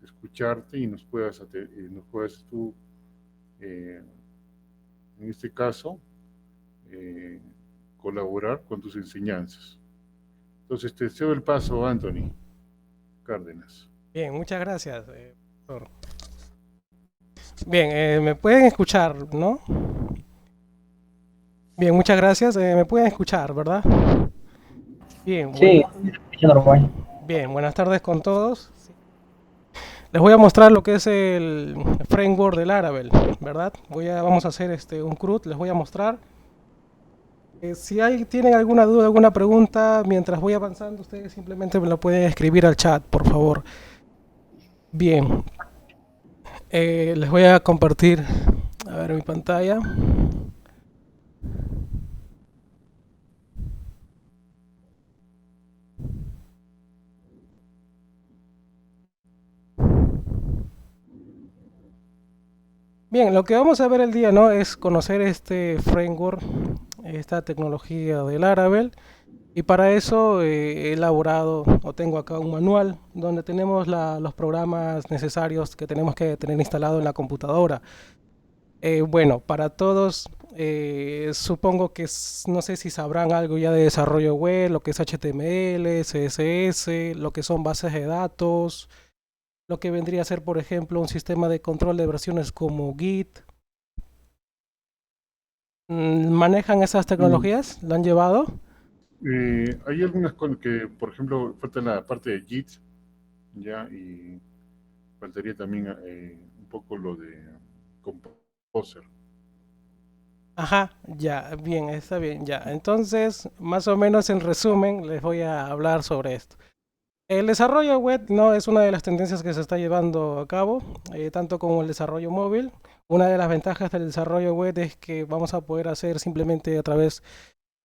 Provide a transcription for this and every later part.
escucharte y nos puedas tú, eh, en este caso, eh, colaborar con tus enseñanzas. Entonces te cedo el paso, Anthony Cárdenas. Bien, muchas gracias, profesor. Bien, me pueden escuchar, ¿no? Bien, muchas gracias. Me pueden escuchar, ¿verdad? Bien, Sí, es normal. bien, buenas tardes con todos. Les voy a mostrar lo que es el framework del Laravel, ¿verdad? Vamos a hacer un CRUD, les voy a mostrar. Si tienen alguna duda, alguna pregunta, mientras voy avanzando, ustedes simplemente me lo pueden escribir al chat, por favor. Bien, les voy a compartir, a ver, mi pantalla. Bien, lo que vamos a ver el día, ¿no? Es conocer este framework, esta tecnología de Laravel. Y para eso he elaborado o tengo acá un manual donde tenemos los programas necesarios que tenemos que tener instalado en la computadora. Bueno, para todos, supongo que no sé si sabrán algo ya de desarrollo web, lo que es HTML, CSS, lo que son bases de datos, lo que vendría a ser, por ejemplo, un sistema de control de versiones como Git. ¿Manejan esas Mm, tecnologías? ¿Lo han llevado? hay algunas con que, por ejemplo, falta la parte de JIT, ya, y faltaría también un poco lo de Composer. Ajá, ya, bien, está bien, ya. Entonces, más o menos en resumen, les voy a hablar sobre esto. El desarrollo web no es una de las tendencias que se está llevando a cabo, tanto como el desarrollo móvil. Una de las ventajas del desarrollo web es que vamos a poder hacer simplemente a través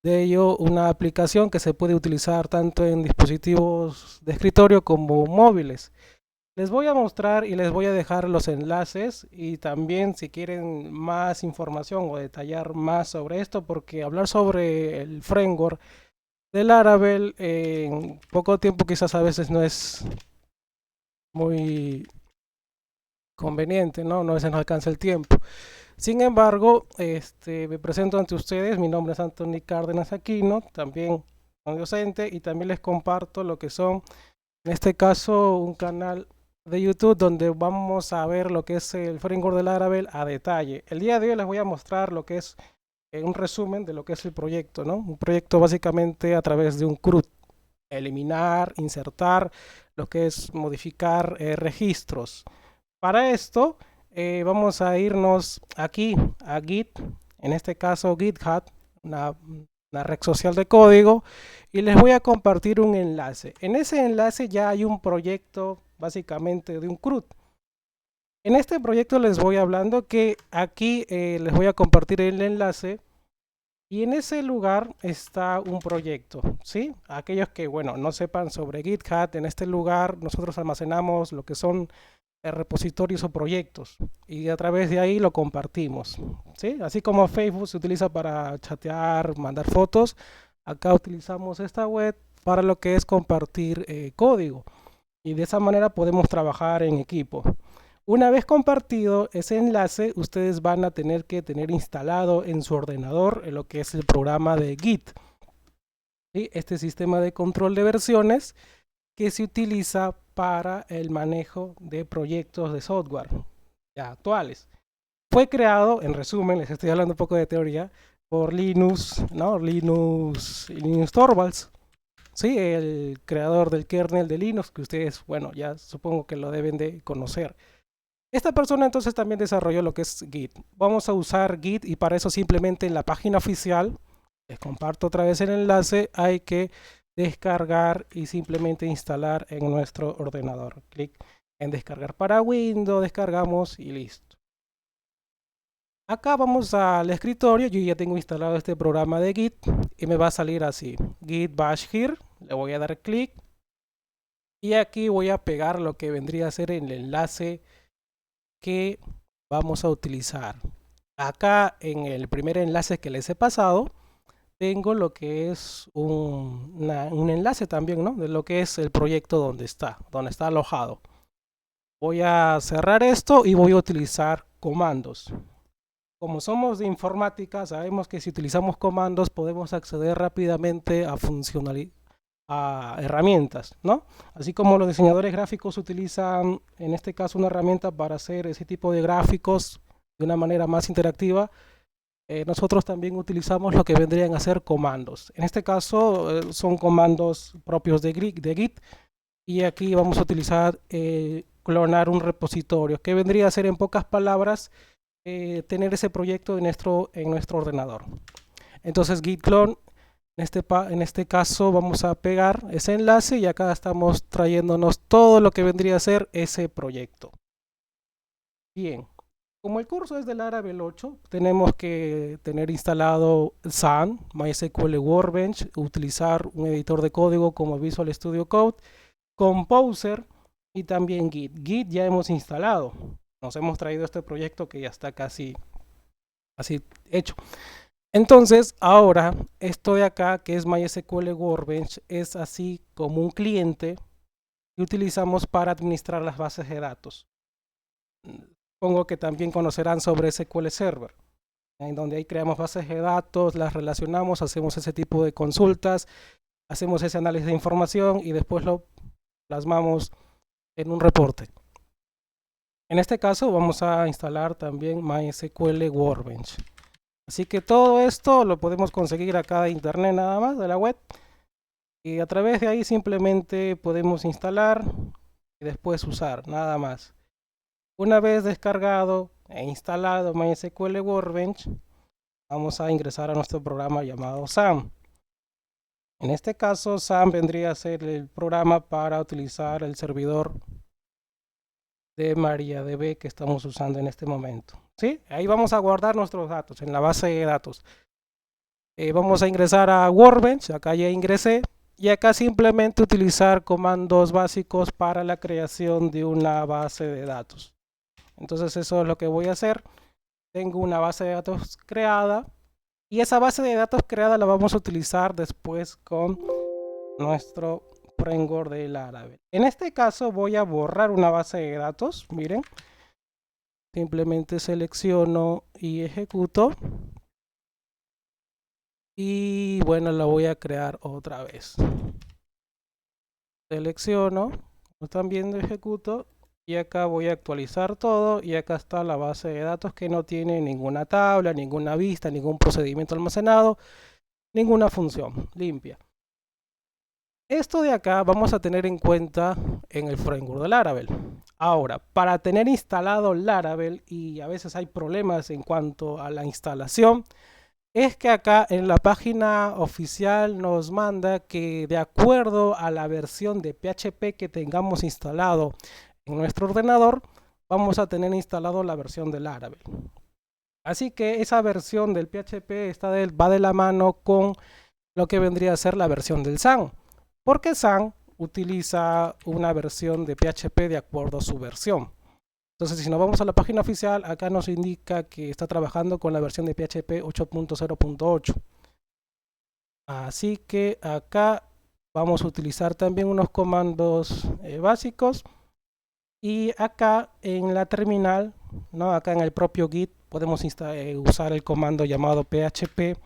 de ello una aplicación que se puede utilizar tanto en dispositivos de escritorio como móviles. Les voy a mostrar y les voy a dejar los enlaces y también si quieren más información o detallar más sobre esto, porque hablar sobre el framework de Laravel en poco tiempo quizás a veces no es muy conveniente, ¿no? No se nos alcanza el tiempo. Sin embargo, me presento ante ustedes, mi nombre es Anthony Cárdenas Aquino, también soy docente y también les comparto lo que son, en este caso, un canal de YouTube donde vamos a ver lo que es el framework de Laravel a detalle. El día de hoy les voy a mostrar lo que es un resumen de lo que es el proyecto, ¿no? Un proyecto básicamente a través de un CRUD, eliminar, insertar, lo que es modificar registros. Para esto vamos a irnos aquí a Git, en este caso GitHub, una, una red social de código, y les voy a compartir un enlace. En ese enlace ya hay un proyecto básicamente de un CRUD. En este proyecto les voy hablando que aquí les voy a compartir el enlace y en ese lugar está un proyecto, ¿sí? Aquellos que, bueno, no sepan sobre GitHub, en este lugar nosotros almacenamos lo que son repositorios o proyectos y a través de ahí lo compartimos, ¿sí? Así como Facebook se utiliza para chatear, mandar fotos, acá utilizamos esta web para lo que es compartir código y de esa manera podemos trabajar en equipo. Una vez compartido ese enlace, ustedes van a tener que tener instalado en su ordenador lo que es el programa de Git, ¿sí? Este sistema de control de versiones que se utiliza para el manejo de proyectos de software ya actuales. Fue creado, en resumen, les estoy hablando un poco de teoría, por Linus, ¿no? Linus Torvalds, ¿sí? El creador del kernel de Linux, que ustedes, bueno, ya supongo que lo deben de conocer. Esta persona entonces también desarrolló lo que es Git. Vamos a usar Git y para eso simplemente en la página oficial, les comparto otra vez el enlace, hay que descargar y simplemente instalar en nuestro ordenador. Clic en descargar para Windows, descargamos y listo. Acá vamos al escritorio, yo ya tengo instalado este programa de Git y me va a salir así, Git Bash Here, le voy a dar clic y aquí voy a pegar lo que vendría a ser el enlace que vamos a utilizar. Acá en el primer enlace que les he pasado, tengo lo que es un enlace también, ¿no? De lo que es el proyecto donde está alojado. Voy a cerrar esto y voy a utilizar comandos. Como somos de informática, sabemos que si utilizamos comandos podemos acceder rápidamente a a herramientas, ¿no? Así como los diseñadores gráficos utilizan, en este caso, una herramienta para hacer ese tipo de gráficos de una manera más interactiva, nosotros también utilizamos lo que vendrían a ser comandos. En este caso, son comandos propios de Git, y aquí vamos a utilizar clonar un repositorio, que vendría a ser, en pocas palabras, tener ese proyecto en nuestro ordenador. Entonces git clone, en este caso vamos a pegar ese enlace y acá estamos trayéndonos todo lo que vendría a ser ese proyecto. Bien, como el curso es de Laravel 8, tenemos que tener instalado SAN, MySQL Workbench, utilizar un editor de código como Visual Studio Code, Composer y también Git. Git ya hemos instalado. Nos hemos traído este proyecto que ya está casi hecho. Entonces, ahora, esto de acá, que es MySQL Workbench, es así como un cliente que utilizamos para administrar las bases de datos. Supongo que también conocerán sobre SQL Server, en donde ahí creamos bases de datos, las relacionamos, hacemos ese tipo de consultas, hacemos ese análisis de información y después lo plasmamos en un reporte. En este caso vamos a instalar también MySQL Workbench. Así que todo esto lo podemos conseguir acá de internet nada más, de la web. Y a través de ahí simplemente podemos instalar y después usar, nada más. Una vez descargado e instalado MySQL Workbench, vamos a ingresar a nuestro programa llamado SAM. En este caso, SAM vendría a ser el programa para utilizar el servidor de MariaDB que estamos usando en este momento. ¿Sí? Ahí vamos a guardar nuestros datos en la base de datos. Vamos a ingresar a Workbench, acá ya ingresé, y acá simplemente utilizar comandos básicos para la creación de una base de datos. Entonces eso es lo que voy a hacer. Tengo una base de datos creada y esa base de datos creada la vamos a utilizar después con nuestro framework de Laravel. En este caso voy a borrar una base de datos, miren. Simplemente selecciono y ejecuto. Y bueno, la voy a crear otra vez. Selecciono, como están viendo, ejecuto. Y acá voy a actualizar todo. Y acá está la base de datos que no tiene ninguna tabla, ninguna vista, ningún procedimiento almacenado, ninguna función, limpia. Esto de acá vamos a tener en cuenta en el framework de Laravel. Ahora, para tener instalado Laravel, y a veces hay problemas en cuanto a la instalación, es que acá en la página oficial nos manda que de acuerdo a la versión de PHP que tengamos instalado en nuestro ordenador, vamos a tener instalado la versión de Laravel. Así que esa versión del PHP va de la mano con lo que vendría a ser la versión del SAN, porque SAN utiliza una versión de PHP de acuerdo a su versión. Entonces, si nos vamos a la página oficial, acá nos indica que está trabajando con la versión de PHP 8.0.8. Así que acá vamos a utilizar también unos comandos básicos. Y acá en la terminal, ¿no? Acá en el propio Git, podemos usar el comando llamado php-version.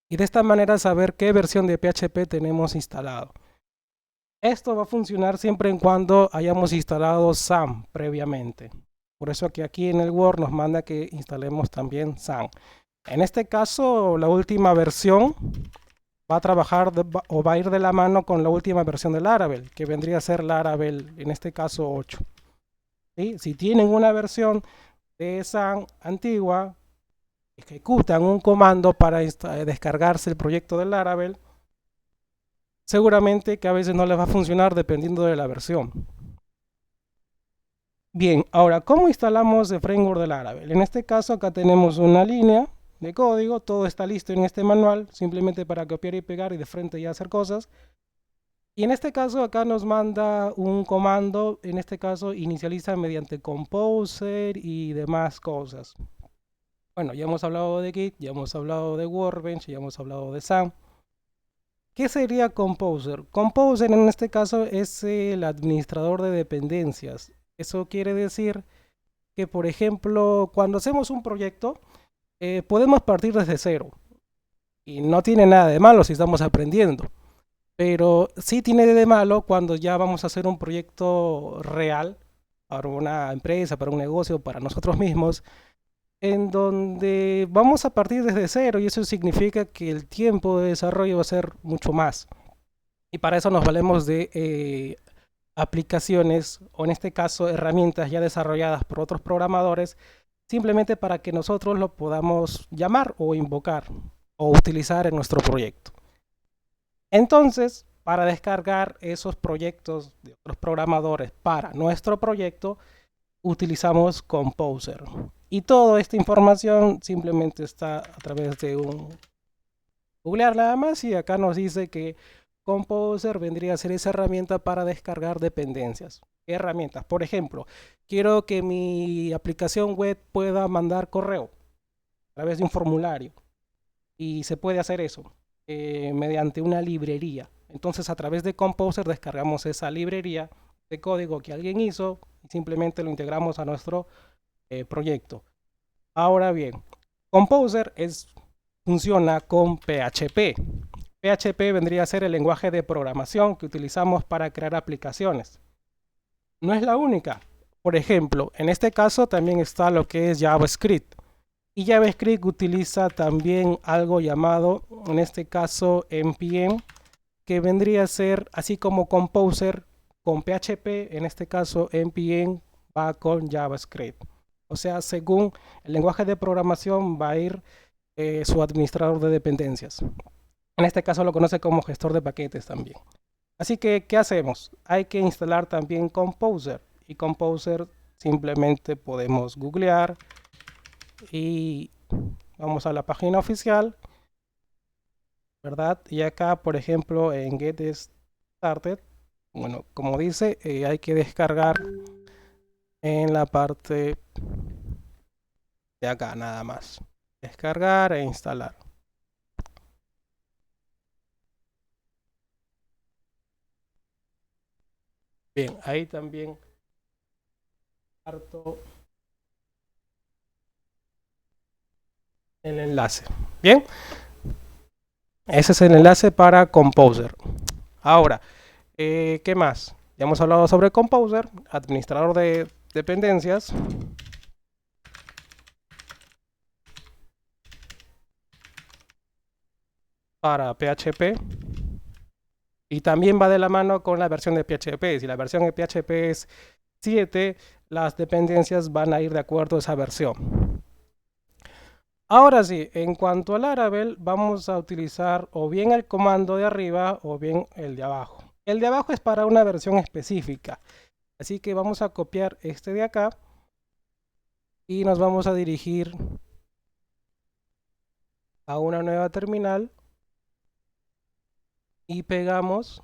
Y de esta manera saber qué versión de PHP tenemos instalado. Esto va a funcionar siempre y cuando hayamos instalado SAM previamente. Por eso que aquí en el Word nos manda que instalemos también SAM. En este caso, la última versión va a trabajar o va a ir de la mano con la última versión de Laravel, que vendría a ser Laravel, en este caso 8. ¿Sí? Si tienen una versión de SAM antigua, ejecutan un comando para descargarse el proyecto de Laravel, seguramente que a veces no les va a funcionar dependiendo de la versión. Bien, ahora, ¿cómo instalamos el framework de Laravel? En este caso, acá tenemos una línea de código, todo está listo en este manual, simplemente para copiar y pegar y de frente ya hacer cosas. Y en este caso, acá nos manda un comando, en este caso, inicializa mediante Composer y demás cosas. Bueno, ya hemos hablado de Git, ya hemos hablado de Workbench, ya hemos hablado de SAM. ¿Qué sería Composer? Composer en este caso es el administrador de dependencias. Eso quiere decir que, por ejemplo, cuando hacemos un proyecto, podemos partir desde cero. Y no tiene nada de malo si estamos aprendiendo. Pero sí tiene de malo cuando ya vamos a hacer un proyecto real para una empresa, para un negocio, para nosotros mismos, en donde vamos a partir desde cero y eso significa que el tiempo de desarrollo va a ser mucho más. Y para eso nos valemos de aplicaciones o en este caso herramientas ya desarrolladas por otros programadores, simplemente para que nosotros lo podamos llamar o invocar o utilizar en nuestro proyecto. Entonces, para descargar esos proyectos de otros programadores para nuestro proyecto, utilizamos Composer. Y toda esta información simplemente está a través de un googlear nada más y acá nos dice que Composer vendría a ser esa herramienta para descargar dependencias. ¿Qué herramientas? Por ejemplo, quiero que mi aplicación web pueda mandar correo a través de un formulario y se puede hacer eso mediante una librería. Entonces a través de Composer descargamos esa librería de código que alguien hizo y simplemente lo integramos a nuestro proyecto. Ahora bien, Composer funciona con PHP. PHP vendría a ser el lenguaje de programación que utilizamos para crear aplicaciones. No es la única. Por ejemplo, en este caso también está lo que es JavaScript. Y JavaScript utiliza también algo llamado, en este caso, npm, que vendría a ser así como Composer con PHP, en este caso npm va con JavaScript. O sea, según el lenguaje de programación va a ir su administrador de dependencias. En este caso lo conoce como gestor de paquetes también. Así que, ¿qué hacemos? Hay que instalar también Composer. Y Composer simplemente podemos googlear y vamos a la página oficial, ¿verdad? Y acá, por ejemplo, en Get Started, bueno, como dice, hay que descargar en la parte de acá nada más. Descargar e instalar. Bien, ahí también harto el enlace. Bien, ese es el enlace para Composer. Ahora, ¿qué más? Ya hemos hablado sobre Composer, administrador de dependencias. Para PHP. Y también va de la mano con la versión de PHP. Si la versión de PHP es 7, las dependencias van a ir de acuerdo a esa versión. Ahora sí, en cuanto al Laravel, vamos a utilizar o bien el comando de arriba o bien el de abajo. El de abajo es para una versión específica. Así que vamos a copiar este de acá y nos vamos a dirigir a una nueva terminal y pegamos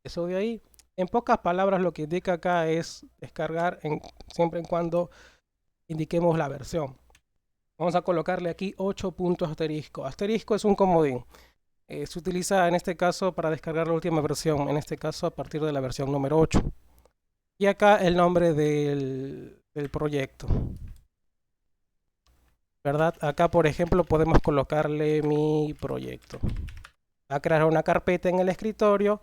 eso de ahí. En pocas palabras, lo que indica acá es descargar siempre y cuando indiquemos la versión. Vamos a colocarle aquí 8 puntos asterisco. Asterisco es un comodín. Se utiliza en este caso para descargar la última versión, en este caso a partir de la versión número 8. Y acá el nombre del proyecto. ¿Verdad? Acá, por ejemplo, podemos colocarle mi proyecto. Va a crear una carpeta en el escritorio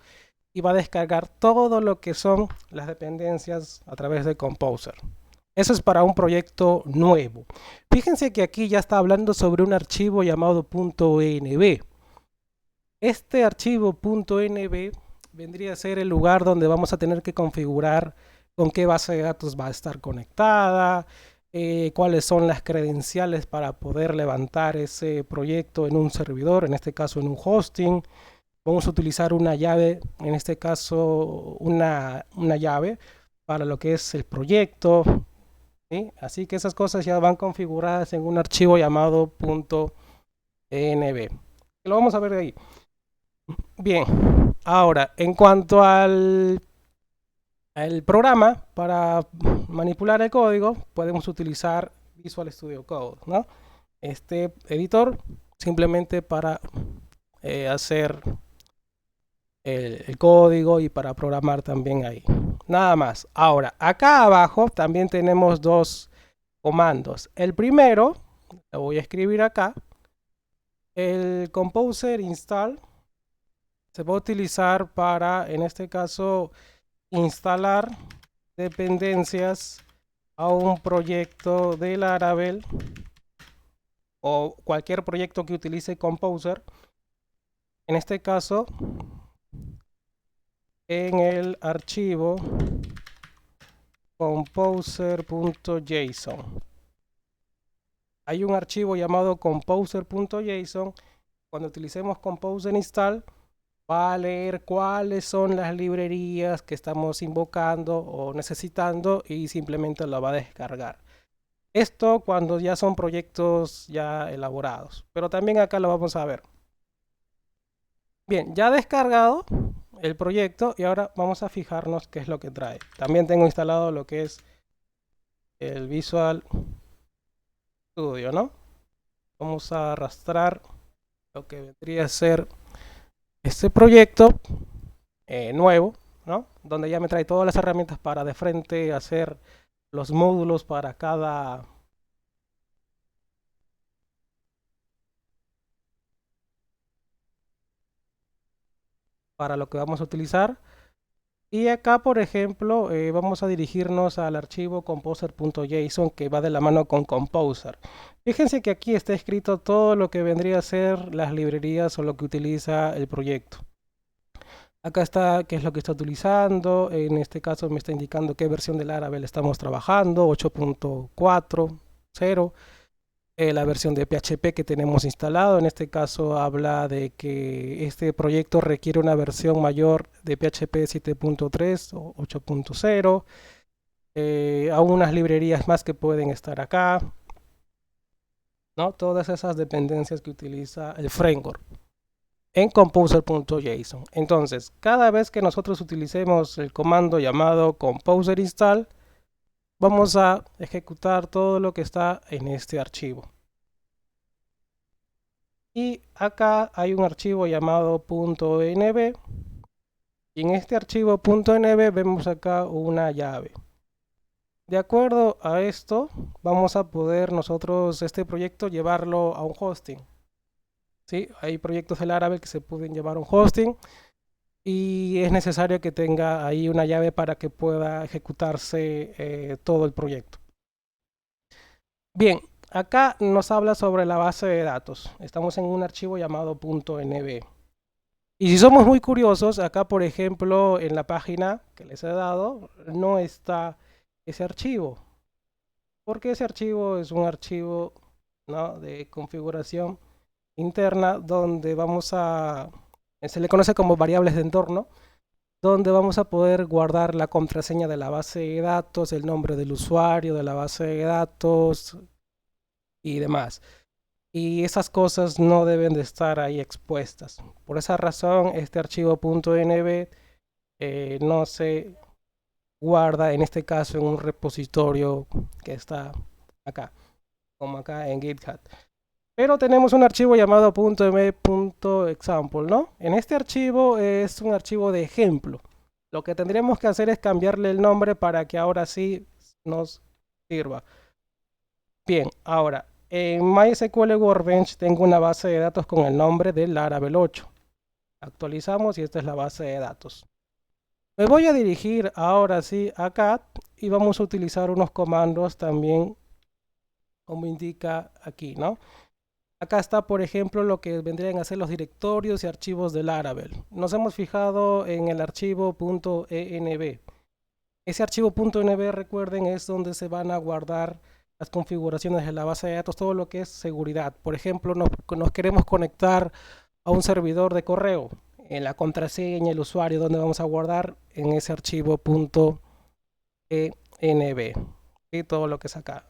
y va a descargar todo lo que son las dependencias a través de Composer. Eso es para un proyecto nuevo. Fíjense que aquí ya está hablando sobre un archivo llamado .env. Este archivo .env vendría a ser el lugar donde vamos a tener que configurar con qué base de datos va a estar conectada, cuáles son las credenciales para poder levantar ese proyecto en un servidor, en este caso en un hosting. Vamos a utilizar una llave, en este caso una llave para lo que es el proyecto. ¿Sí? Así que esas cosas ya van configuradas en un archivo llamado .env. Lo vamos a ver de ahí. Bien, ahora en cuanto al programa para manipular el código, podemos utilizar Visual Studio Code, ¿no? Este editor simplemente para hacer el código y para programar también ahí. Nada más. Ahora, acá abajo también tenemos dos comandos. El primero, lo voy a escribir acá. El composer install se va a utilizar para, en este caso, instalar dependencias a un proyecto de Laravel o cualquier proyecto que utilice Composer. En este caso, en el archivo composer.json. Hay un archivo llamado composer.json. Cuando utilicemos Composer install, va a leer cuáles son las librerías que estamos invocando o necesitando y simplemente lo va a descargar. Esto cuando ya son proyectos ya elaborados, pero también acá lo vamos a ver. Bien, ya descargado el proyecto y ahora vamos a fijarnos qué es lo que trae. También tengo instalado lo que es el Visual Studio, ¿no? Vamos a arrastrar lo que vendría a ser este proyecto nuevo, ¿no? Donde ya me trae todas las herramientas para de frente hacer los módulos para cada para lo que vamos a utilizar. Y acá, por ejemplo, vamos a dirigirnos al archivo composer.json que va de la mano con Composer. Fíjense que aquí está escrito todo lo que vendría a ser las librerías o lo que utiliza el proyecto. Acá está qué es lo que está utilizando. En este caso me está indicando qué versión de Laravel estamos trabajando, 8.4.0. La versión de PHP que tenemos instalado. En este caso habla de que este proyecto requiere una versión mayor de PHP 7.3 o 8.0. Algunas librerías más que pueden estar acá, ¿no? Todas esas dependencias que utiliza el framework en composer.json. Entonces, cada vez que nosotros utilicemos el comando llamado composer install, vamos a ejecutar todo lo que está en este archivo. Y acá hay un archivo llamado .env. Y en este archivo .env vemos acá una llave. De acuerdo a esto, vamos a poder nosotros este proyecto llevarlo a un hosting. ¿Sí? Hay proyectos de Laravel que se pueden llevar a un hosting y es necesario que tenga ahí una llave para que pueda ejecutarse todo el proyecto. Bien, acá nos habla sobre la base de datos. Estamos en un archivo llamado .env. Y si somos muy curiosos, acá por ejemplo en la página que les he dado no está ese archivo. Porque ese archivo es un archivo, ¿no?, de configuración interna donde se le conoce como variables de entorno, donde vamos a poder guardar la contraseña de la base de datos, el nombre del usuario de la base de datos y demás. Y esas cosas no deben de estar ahí expuestas. Por esa razón, este archivo .env no se guarda en este caso en un repositorio que está acá, como acá en GitHub. Pero tenemos un archivo llamado .env.example, ¿no? En este archivo es un archivo de ejemplo. Lo que tendríamos que hacer es cambiarle el nombre para que ahora sí nos sirva. Bien, ahora en MySQL Workbench tengo una base de datos con el nombre de Laravel 8. Actualizamos y esta es la base de datos. Me voy a dirigir ahora sí acá y vamos a utilizar unos comandos también como indica aquí, ¿no? Acá está, por ejemplo, lo que vendrían a ser los directorios y archivos de Laravel. Nos hemos fijado en el archivo .env. Ese archivo .env, recuerden, es donde se van a guardar las configuraciones de la base de datos, todo lo que es seguridad. Por ejemplo, nos queremos conectar a un servidor de correo. En la contraseña, el usuario, donde vamos a guardar en ese archivo .env. Y todo lo que es acá.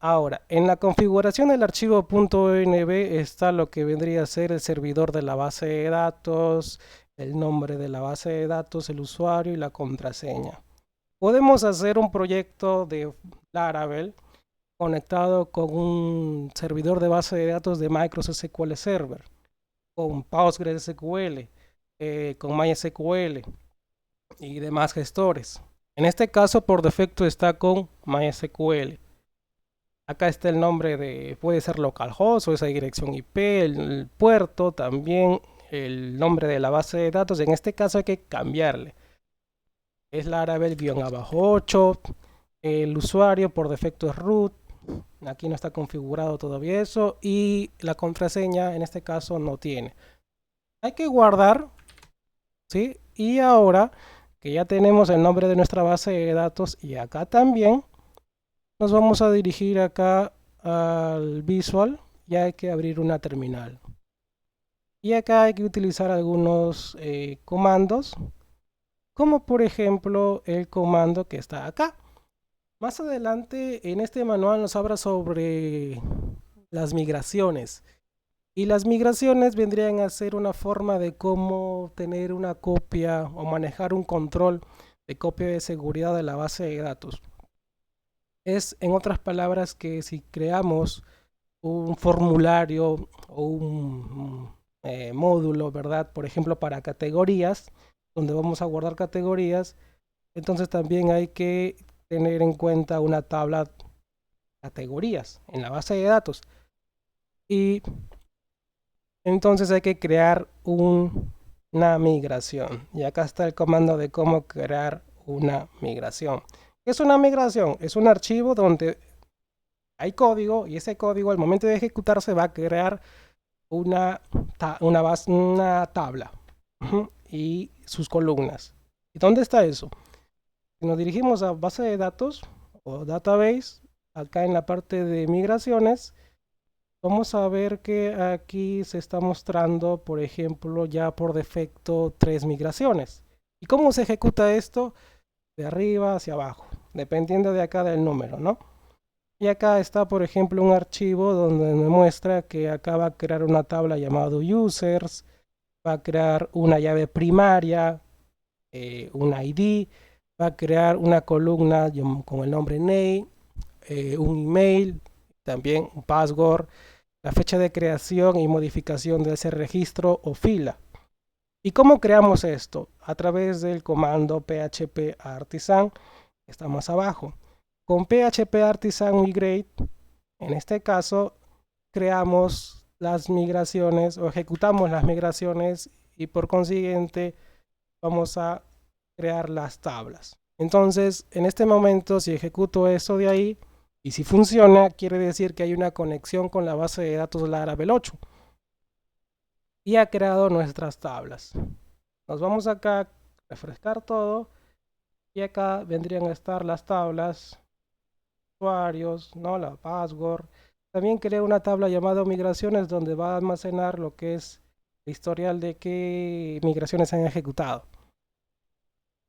Ahora, en la configuración del archivo .env está lo que vendría a ser el servidor de la base de datos, el nombre de la base de datos, el usuario y la contraseña. Podemos hacer un proyecto de Laravel conectado con un servidor de base de datos de Microsoft SQL Server. con PostgreSQL, con MySQL y demás gestores. En este caso, por defecto está con MySQL. Acá está el nombre de, puede ser localhost o esa dirección IP, el puerto, también el nombre de la base de datos. En este caso hay que cambiarle. Es Laravel-8. El usuario por defecto es root. Aquí no está configurado todavía eso. Y la contraseña en este caso no tiene. Hay que guardar, ¿sí? Y ahora que ya tenemos el nombre de nuestra base de datos y acá también, nos vamos a dirigir acá al Visual y hay que abrir una terminal. Y acá hay que utilizar algunos comandos, como por ejemplo el comando que está acá. Más adelante en este manual nos habla sobre las migraciones. Y las migraciones vendrían a ser una forma de cómo tener una copia o manejar un control de copia de seguridad de la base de datos. Es, en otras palabras, que si creamos un formulario o un módulo, ¿verdad? Por ejemplo, para categorías, donde vamos a guardar categorías, entonces también hay que tener en cuenta una tabla categorías en la base de datos. Y entonces hay que crear una migración. Y acá está el comando de cómo crear una migración. ¿Qué es una migración? Es un archivo donde hay código y ese código al momento de ejecutarse va a crear una tabla y sus columnas. ¿Y dónde está eso? Si nos dirigimos a base de datos o database, acá en la parte de migraciones, vamos a ver que aquí se está mostrando, por ejemplo, ya por defecto 3 migraciones. ¿Y cómo se ejecuta esto? De arriba hacia abajo, dependiendo de acá del número, ¿no? Y acá está, por ejemplo, un archivo donde me muestra que acá va a crear una tabla llamada users, va a crear una llave primaria, un ID, va a crear una columna con el nombre name, un email, también un password, la fecha de creación y modificación de ese registro o fila. ¿Y cómo creamos esto? A través del comando php artisan, que está más abajo. Con PHP Artisan Migrate, en este caso, creamos las migraciones o ejecutamos las migraciones y por consiguiente vamos a crear las tablas. Entonces, en este momento, si ejecuto eso de ahí y si funciona, quiere decir que hay una conexión con la base de datos Laravel 8 y ha creado nuestras tablas. Nos vamos acá a refrescar todo y acá vendrían a estar las tablas, usuarios, ¿no? La password. También creé una tabla llamada migraciones donde va a almacenar lo que es el historial de qué migraciones se han ejecutado.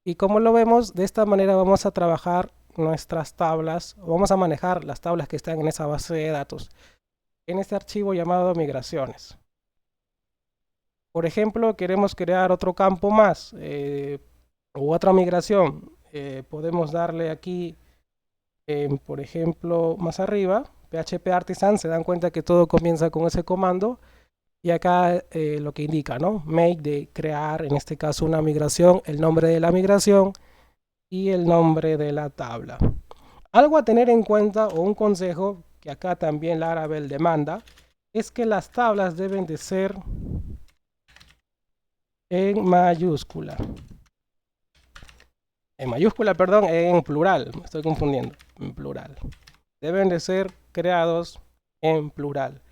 Y como lo vemos, de esta manera vamos a trabajar nuestras tablas, o vamos a manejar las tablas que están en esa base de datos, en este archivo llamado migraciones. Por ejemplo, queremos crear otro campo más, u otra migración. Podemos darle aquí, por ejemplo, más arriba, PHP Artisan, se dan cuenta que todo comienza con ese comando. Y acá lo que indica, ¿no? Make de crear, en este caso, una migración, el nombre de la migración y el nombre de la tabla. Algo a tener en cuenta o un consejo que acá también Laravel demanda es que las tablas deben de ser en mayúscula. En mayúscula, perdón, en plural, me estoy confundiendo, en plural. Deben de ser creados en plural.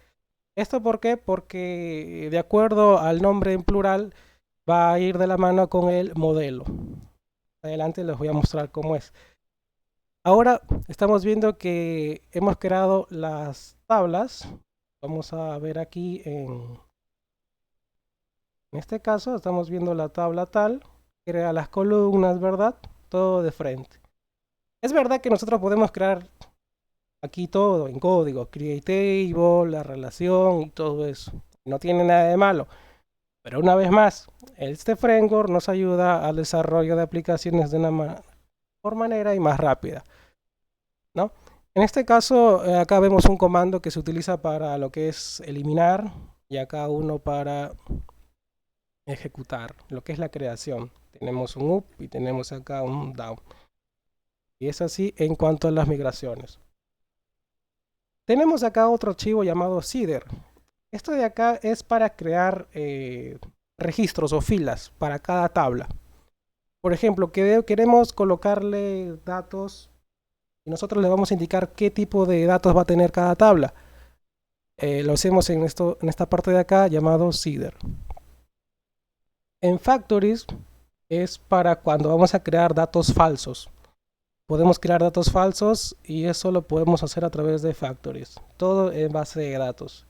¿Esto por qué? Porque de acuerdo al nombre en plural va a ir de la mano con el modelo. Adelante les voy a mostrar cómo es. Ahora estamos viendo que hemos creado las tablas. Vamos a ver aquí en este caso estamos viendo la tabla tal. Crea las columnas, ¿verdad? Todo de frente. Es verdad que nosotros podemos crear aquí todo en código, create table, la relación y todo eso. No tiene nada de malo. Pero una vez más, este framework nos ayuda al desarrollo de aplicaciones de una mejor manera y más rápida, ¿no? En este caso, acá vemos un comando que se utiliza para lo que es eliminar y acá uno para ejecutar lo que es la creación. Tenemos un up y tenemos acá un down. Y es así en cuanto a las migraciones. Tenemos acá otro archivo llamado seeder. Esto de acá es para crear registros o filas para cada tabla. Por ejemplo, queremos colocarle datos y nosotros le vamos a indicar qué tipo de datos va a tener cada tabla. Lo hacemos en esta parte de acá llamado seeder. En factories es para cuando vamos a crear datos falsos. Podemos crear datos falsos y eso lo podemos hacer a través de factories. Todo en base de datos.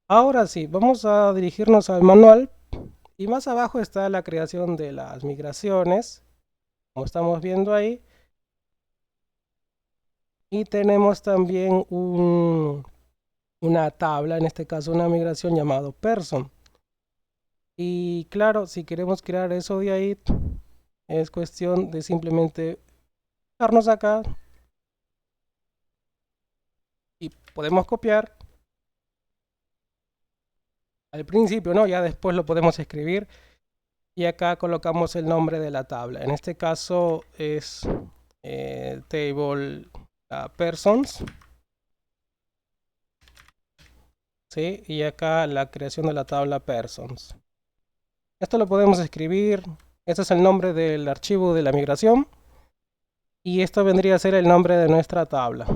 Ahora sí, vamos a dirigirnos al manual. Y más abajo está la creación de las migraciones, como estamos viendo ahí. Y tenemos también una tabla, en este caso una migración llamado person. Y claro, si queremos crear eso de ahí, es cuestión de simplemente darnos acá. Y podemos copiar. Al principio, ¿no? Ya después lo podemos escribir. Y acá colocamos el nombre de la tabla. En este caso es table persons. ¿Sí? Y acá la creación de la tabla persons. Esto lo podemos escribir. Este es el nombre del archivo de la migración. Y esto vendría a ser el nombre de nuestra tabla.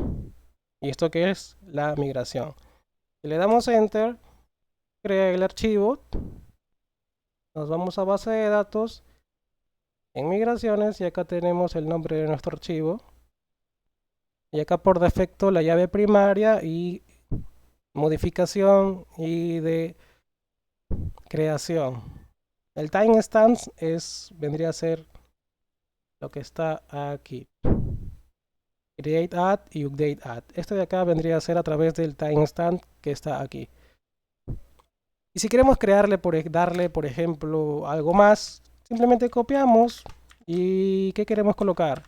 ¿Y esto qué es? La migración. Si le damos enter, crea el archivo. Nos vamos a base de datos. En migraciones y acá tenemos el nombre de nuestro archivo. Y acá por defecto la llave primaria y modificación y de creación. El timestamp vendría a ser lo que está aquí. Create add y update add. Esto de acá vendría a ser a través del timestamp que está aquí. Y si queremos darle, por ejemplo, algo más, simplemente copiamos. ¿Y qué queremos colocar?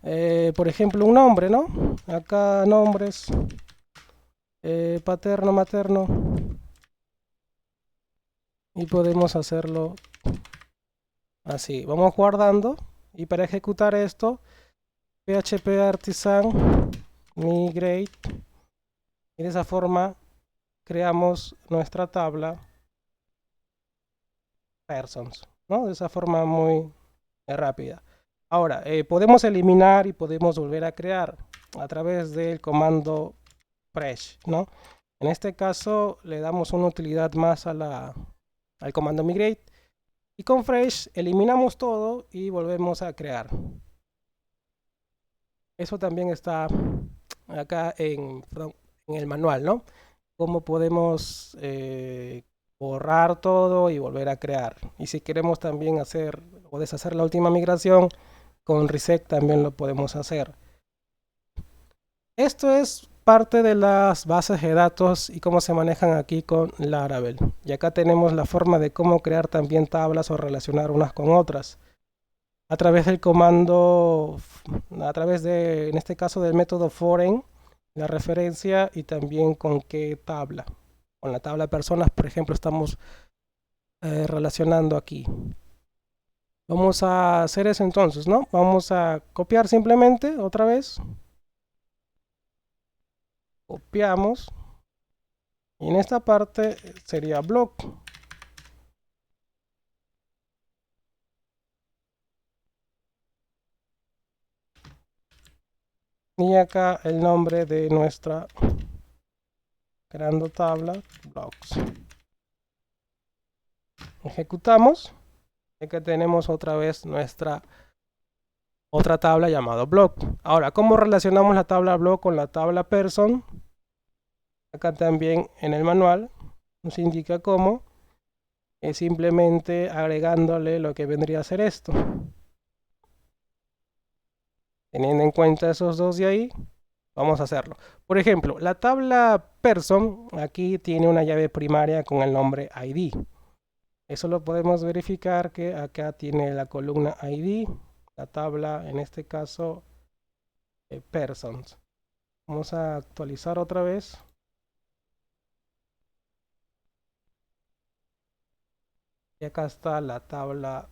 Por ejemplo, un nombre, ¿no? Acá nombres. Paterno, materno. Y podemos hacerlo así. Vamos guardando. Y para ejecutar esto, php artisan migrate. Y de esa forma creamos nuestra tabla persons, ¿no? De esa forma muy rápida. Ahora, podemos eliminar y podemos volver a crear a través del comando fresh, ¿no? En este caso le damos una utilidad más al comando migrate. Y con fresh eliminamos todo y volvemos a crear. Eso también está acá en el manual, ¿no? Cómo podemos borrar todo y volver a crear. Y si queremos también hacer o deshacer la última migración, con reset también lo podemos hacer. Esto es parte de las bases de datos y cómo se manejan aquí con Laravel. Y acá tenemos la forma de cómo crear también tablas o relacionar unas con otras. A través del comando, en este caso del método foreign, la referencia y también con qué tabla. Con la tabla de personas, por ejemplo, estamos relacionando aquí. Vamos a hacer eso entonces, ¿no? Vamos a copiar simplemente otra vez. Copiamos. Y en esta parte sería block. Y acá el nombre de nuestra creando tabla blocks. Ejecutamos. Y acá tenemos otra vez nuestra otra tabla llamada block. Ahora, ¿cómo relacionamos la tabla block con la tabla person? Acá también en el manual nos indica cómo. Es simplemente agregándole lo que vendría a ser esto. Teniendo en cuenta esos dos de ahí, vamos a hacerlo. Por ejemplo, la tabla person aquí tiene una llave primaria con el nombre ID. Eso lo podemos verificar que acá tiene la columna ID, la tabla en este caso persons. Vamos a actualizar otra vez. Y acá está la tabla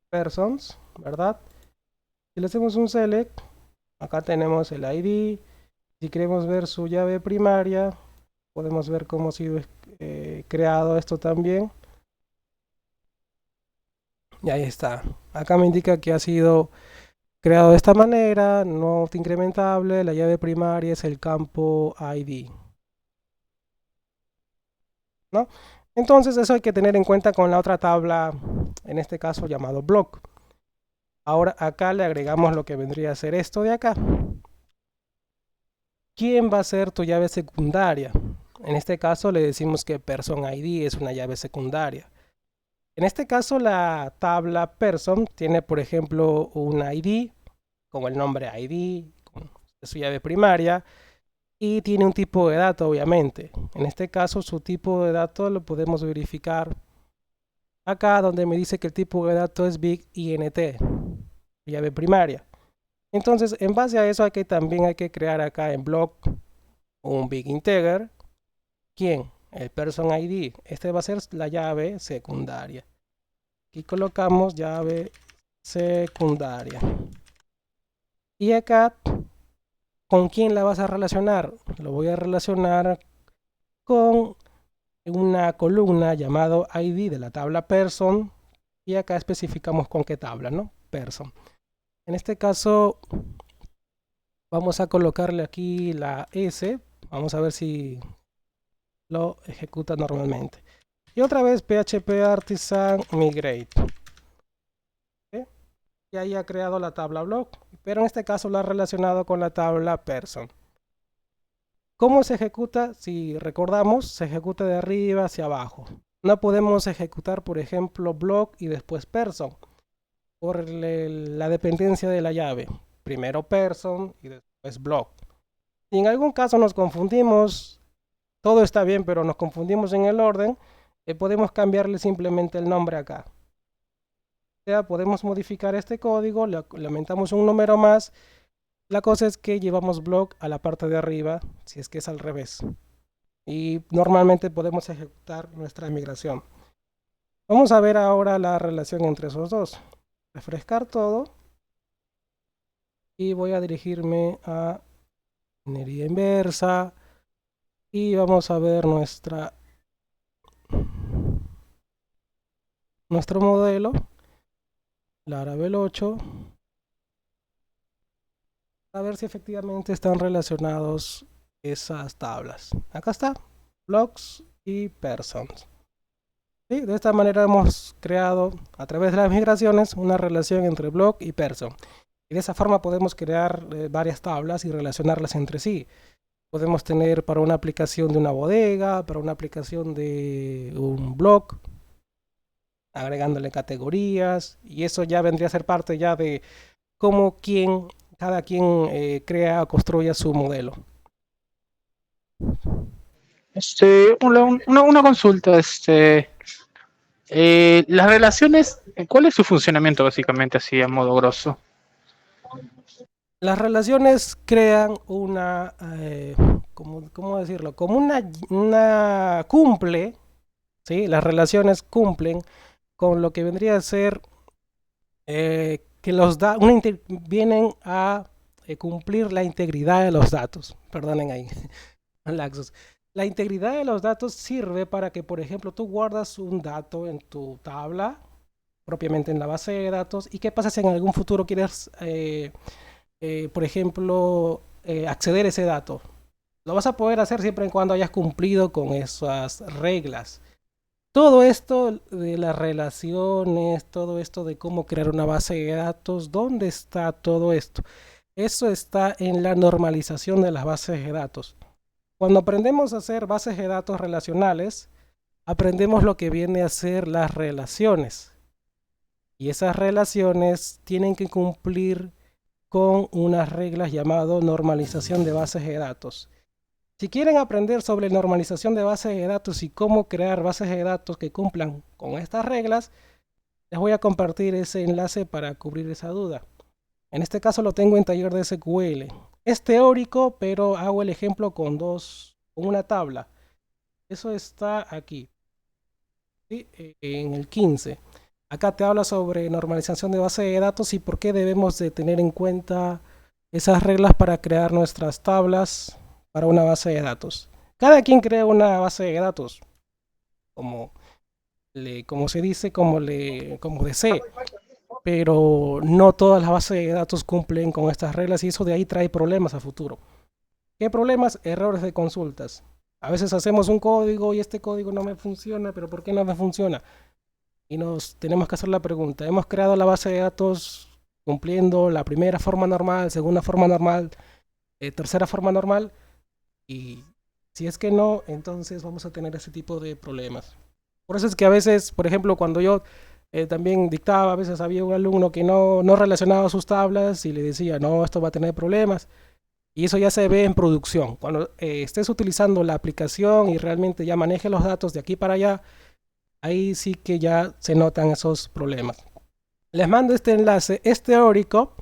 persons, ¿verdad? Si le hacemos un select, acá tenemos el ID. Si queremos ver su llave primaria, podemos ver cómo ha sido creado esto también. Y ahí está. Acá me indica que ha sido creado de esta manera, no incrementable. La llave primaria es el campo ID, ¿no? Entonces eso hay que tener en cuenta con la otra tabla, en este caso llamado block. Ahora acá le agregamos lo que vendría a ser esto de acá. ¿Quién va a ser tu llave secundaria? En este caso le decimos que person ID es una llave secundaria. En este caso la tabla person tiene por ejemplo un ID con el nombre ID, con su llave primaria, y tiene un tipo de dato obviamente. En este caso su tipo de dato lo podemos verificar acá donde me dice que el tipo de dato es big int, llave primaria. Entonces en base a eso también hay que crear acá en block un big integer. ¿Quién? El person ID. Este va a ser la llave secundaria. Aquí colocamos llave secundaria. Y acá, ¿con quién la vas a relacionar? Lo voy a relacionar con una columna llamado ID de la tabla person. Y acá especificamos con qué tabla, ¿no? Person. En este caso, vamos a colocarle aquí la S. Vamos a ver si lo ejecuta normalmente. Y otra vez PHP Artisan Migrate. ¿Sí? Y ahí ha creado la tabla block, pero en este caso lo ha relacionado con la tabla person. ¿Cómo se ejecuta? Si recordamos, se ejecuta de arriba hacia abajo. No podemos ejecutar, por ejemplo, block y después person, por la dependencia de la llave. Primero person y después block. Si en algún caso nos confundimos, todo está bien, pero nos confundimos en el orden, podemos cambiarle simplemente el nombre acá. O sea, podemos modificar este código, le aumentamos un número más. La cosa es que llevamos block a la parte de arriba, si es que es al revés. Y normalmente podemos ejecutar nuestra migración. Vamos a ver ahora la relación entre esos dos. Refrescar todo. Y voy a dirigirme a minería inversa. Y vamos a ver nuestro modelo. Laravel 8. A ver si efectivamente están relacionados esas tablas. Acá está, blocks y persons. ¿Sí? De esta manera hemos creado a través de las migraciones una relación entre block y person. Y de esa forma podemos crear varias tablas y relacionarlas entre sí. Podemos tener para una aplicación de una bodega, para una aplicación de un blog, agregándole categorías, y eso ya vendría a ser parte ya de cómo cada quien crea o construya su modelo. Una consulta, las relaciones, ¿cuál es su funcionamiento básicamente así a modo grosso? Las relaciones crean ¿cómo decirlo? Como una cumple, ¿sí? Las relaciones cumplen con lo que vendría a ser que vienen a cumplir la integridad de los datos. Perdonen ahí, laxos. La integridad de los datos sirve para que, por ejemplo, tú guardas un dato en tu tabla, propiamente en la base de datos, y qué pasa si en algún futuro quieres, por ejemplo, acceder a ese dato. Lo vas a poder hacer siempre y cuando hayas cumplido con esas reglas. Todo esto de las relaciones, todo esto de cómo crear una base de datos, ¿dónde está todo esto? Eso está en la normalización de las bases de datos. Cuando aprendemos a hacer bases de datos relacionales, aprendemos lo que viene a ser las relaciones. Y esas relaciones tienen que cumplir con unas reglas llamadas normalización de bases de datos. Si quieren aprender sobre normalización de bases de datos y cómo crear bases de datos que cumplan con estas reglas, les voy a compartir ese enlace para cubrir esa duda. En este caso lo tengo en taller de SQL. Es teórico, pero hago el ejemplo con una tabla. Eso está aquí, ¿sí? En el 15. Acá te habla sobre normalización de base de datos y por qué debemos de tener en cuenta esas reglas para crear nuestras tablas para una base de datos. Cada quien crea una base de datos, como, como se dice, como desee, pero no todas las bases de datos cumplen con estas reglas y eso de ahí trae problemas a futuro. ¿Qué problemas? Errores de consultas. A veces hacemos un código y este código no me funciona, pero ¿por qué no me funciona? Y nos tenemos que hacer la pregunta, ¿hemos creado la base de datos cumpliendo la primera forma normal, segunda forma normal, tercera forma normal? Y si es que no, entonces vamos a tener ese tipo de problemas. Por eso es que a veces, por ejemplo, cuando yo también dictaba, a veces había un alumno que no relacionaba sus tablas y le decía, no, esto va a tener problemas. Y eso ya se ve en producción. Cuando estés utilizando la aplicación y realmente ya manejes los datos de aquí para allá, ahí sí que ya se notan esos problemas. Les mando este enlace, es teórico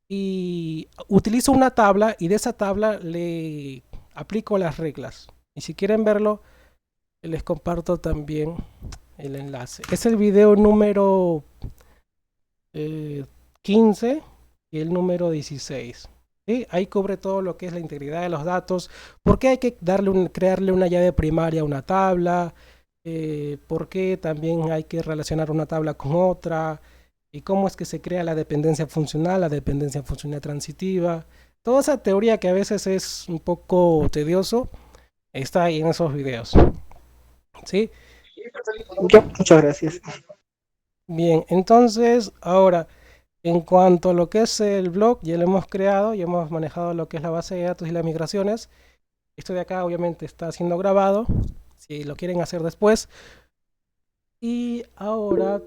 y utilizo una tabla y de esa tabla le aplico las reglas. Y si quieren verlo, les comparto también el enlace. Es el video número 15 y el número 16. ¿Sí? Ahí cubre todo lo que es la integridad de los datos, por qué hay que crearle una llave primaria a una tabla, por qué también hay que relacionar una tabla con otra, y cómo es que se crea la dependencia funcional transitiva. Toda esa teoría que a veces es un poco tedioso, está ahí en esos videos. ¿Sí? Ya, muchas gracias. Bien, entonces ahora, en cuanto a lo que es el blog, ya lo hemos creado, ya hemos manejado lo que es la base de datos y las migraciones. Esto de acá obviamente está siendo grabado, si lo quieren hacer después. Y ahora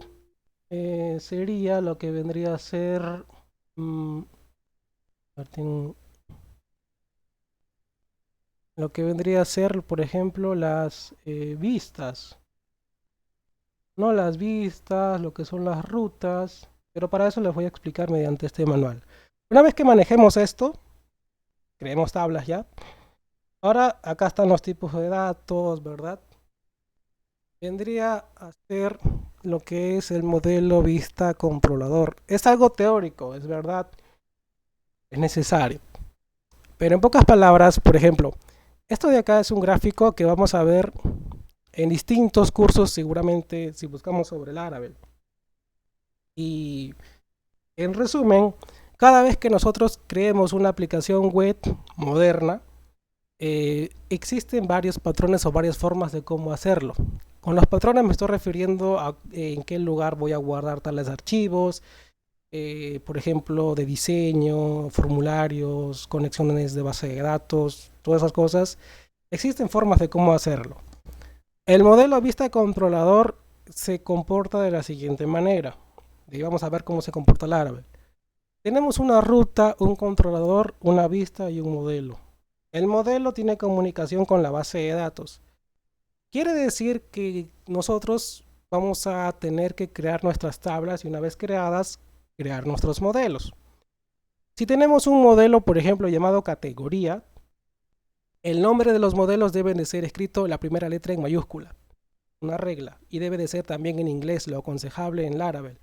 sería lo que vendría a ser... lo que vendría a ser, por ejemplo, las vistas. No las vistas, lo que son las rutas, pero para eso les voy a explicar mediante este manual. Una vez que manejemos esto, creemos tablas ya. Ahora acá están los tipos de datos, ¿verdad? Vendría a ser lo que es el modelo vista controlador. Es algo teórico, es verdad, es necesario. Pero en pocas palabras, por ejemplo, esto de acá es un gráfico que vamos a ver en distintos cursos, seguramente si buscamos sobre el Laravel. Y en resumen, cada vez que nosotros creemos una aplicación web moderna, existen varios patrones o varias formas de cómo hacerlo. Con los patrones me estoy refiriendo a en qué lugar voy a guardar tales archivos, por ejemplo, de diseño, formularios, conexiones de base de datos, todas esas cosas. Existen formas de cómo hacerlo. El modelo vista controlador se comporta de la siguiente manera. Y vamos a ver cómo se comporta el Laravel. Tenemos una ruta, un controlador, una vista y un modelo. El modelo tiene comunicación con la base de datos. Quiere decir que nosotros vamos a tener que crear nuestras tablas y una vez creadas, crear nuestros modelos. Si tenemos un modelo, por ejemplo, llamado categoría, el nombre de los modelos debe de ser escrito la primera letra en mayúscula, una regla, y debe de ser también en inglés, lo aconsejable en Laravel.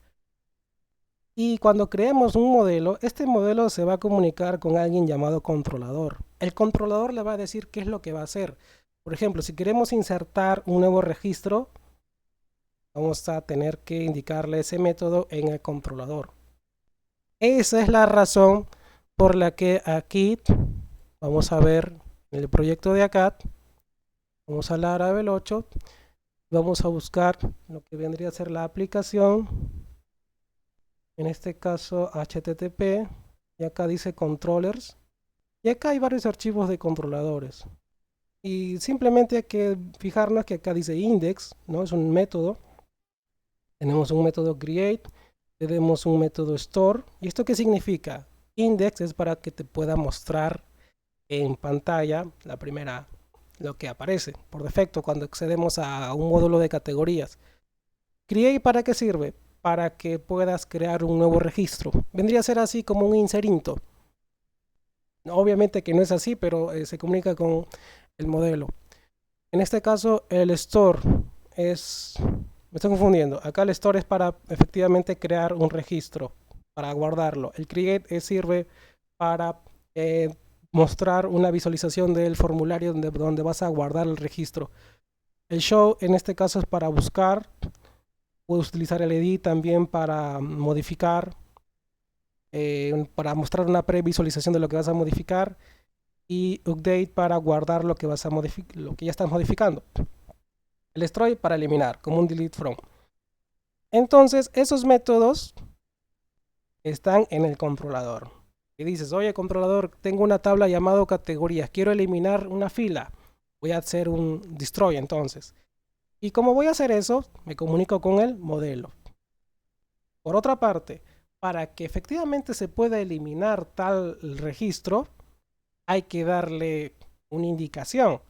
Y cuando creemos un modelo, este modelo se va a comunicar con alguien llamado controlador. El controlador le va a decir qué es lo que va a hacer. Por ejemplo, si queremos insertar un nuevo registro, vamos a tener que indicarle ese método en el controlador. Esa es la razón por la que aquí, vamos a ver en el proyecto de acá, vamos a Laravel 8, vamos a buscar lo que vendría a ser la aplicación, en este caso HTTP, y acá dice controllers, y acá hay varios archivos de controladores. Y simplemente hay que fijarnos que acá dice index, ¿no? Es un método. Tenemos un método create, tenemos un método store. ¿Y esto qué significa? Index es para que te pueda mostrar en pantalla la primera, lo que aparece por defecto cuando accedemos a un módulo de categorías. Create, ¿para qué sirve? Para que puedas crear un nuevo registro. Vendría a ser así como un inserinto. Obviamente que no es así, pero se comunica con el modelo. En este caso, el store es... Me estoy confundiendo. Acá el store es para efectivamente crear un registro, para guardarlo. El create sirve para mostrar una visualización del formulario donde vas a guardar el registro. El show en este caso es para buscar. Puedes utilizar el edit también para modificar, para mostrar una previsualización de lo que vas a modificar. Y update para guardar lo que vas a lo que ya estás modificando. El destroy para eliminar, como un delete from. Entonces, esos métodos están en el controlador. Y dices, oye, controlador, tengo una tabla llamada categorías, quiero eliminar una fila. Voy a hacer un destroy entonces. Y como voy a hacer eso, me comunico con el modelo. Por otra parte, para que efectivamente se pueda eliminar tal registro, hay que darle una indicación.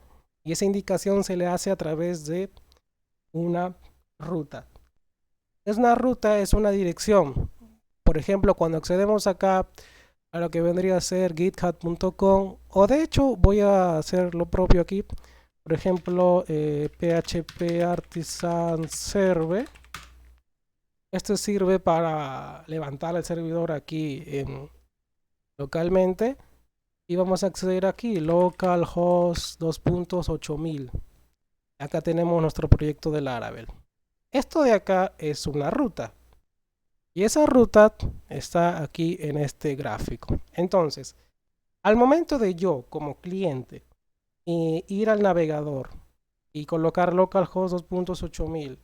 Y esa indicación se le hace a través de una ruta. Una ruta es una dirección. Por ejemplo, cuando accedemos acá a lo que vendría a ser github.com, o de hecho voy a hacer lo propio aquí. Por ejemplo, PHP Artisan Server. Esto sirve para levantar el servidor aquí localmente. Y vamos a acceder aquí, localhost 2.8000. Acá tenemos nuestro proyecto de Laravel. Esto de acá es una ruta. Y esa ruta está aquí en este gráfico. Entonces, al momento de yo como cliente ir al navegador y colocar localhost 2.8000,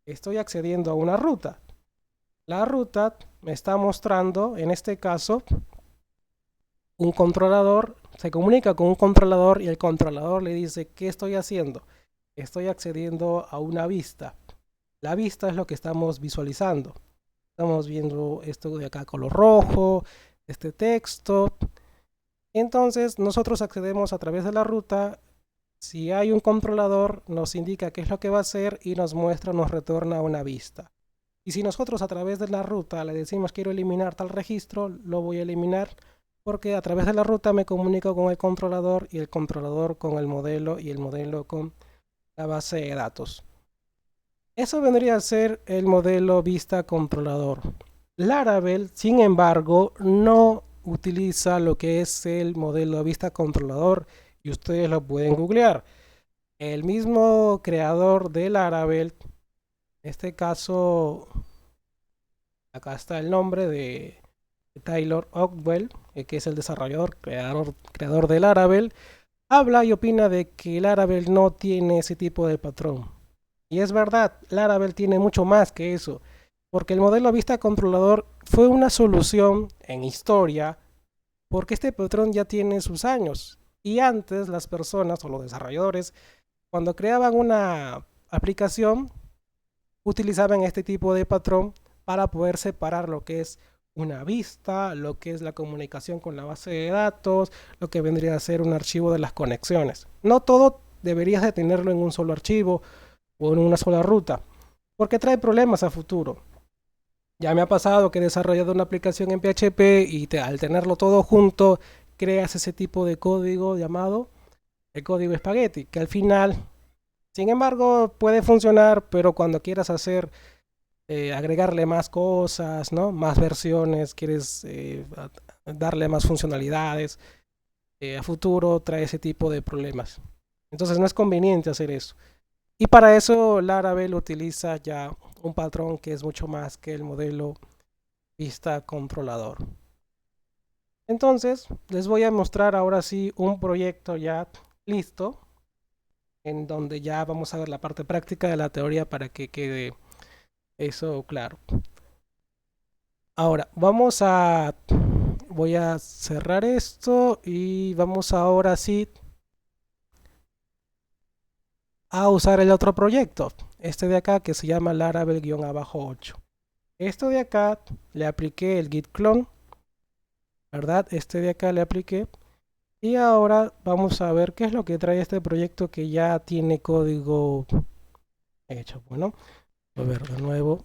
estoy accediendo a una ruta. La ruta me está mostrando, en este caso, un controlador. Se comunica con un controlador y el controlador le dice, ¿qué estoy haciendo? Estoy accediendo a una vista. La vista es lo que estamos visualizando. Estamos viendo esto de acá color rojo, este texto. Entonces nosotros accedemos a través de la ruta. Si hay un controlador, nos indica qué es lo que va a hacer y nos muestra, nos retorna una vista. Y si nosotros a través de la ruta le decimos quiero eliminar tal registro, lo voy a eliminar porque a través de la ruta me comunico con el controlador y el controlador con el modelo y el modelo con la base de datos. Eso vendría a ser el modelo vista controlador. Laravel, sin embargo, no utiliza lo que es el modelo vista controlador y ustedes lo pueden googlear. El mismo creador de Laravel, en este caso, acá está el nombre de Taylor Ockwell, que es el desarrollador, creador de Laravel, habla y opina de que Laravel no tiene ese tipo de patrón. Y es verdad, Laravel tiene mucho más que eso, porque el modelo vista controlador fue una solución en historia, porque este patrón ya tiene sus años. Y antes las personas o los desarrolladores, cuando creaban una aplicación, utilizaban este tipo de patrón para poder separar lo que es una vista, lo que es la comunicación con la base de datos, lo que vendría a ser un archivo de las conexiones. No todo deberías de tenerlo en un solo archivo o en una sola ruta, porque trae problemas a futuro. Ya me ha pasado que he desarrollado una aplicación en PHP y al tenerlo todo junto, creas ese tipo de código llamado el código espagueti, que al final, sin embargo, puede funcionar, pero cuando quieras hacer agregarle más cosas, ¿no? Más versiones, quieres darle más funcionalidades, a futuro trae ese tipo de problemas. Entonces no es conveniente hacer eso. Y para eso Laravel utiliza ya un patrón que es mucho más que el modelo vista controlador. Entonces les voy a mostrar ahora sí un proyecto ya listo, en donde ya vamos a ver la parte práctica de la teoría para que quede eso claro. Ahora, voy a cerrar esto y vamos ahora sí a usar el otro proyecto. Este de acá que se llama Laravel-8. Esto de acá le apliqué el git clone, ¿verdad? Este de acá le apliqué. Y ahora vamos a ver qué es lo que trae este proyecto que ya tiene código hecho. Bueno, a ver de nuevo.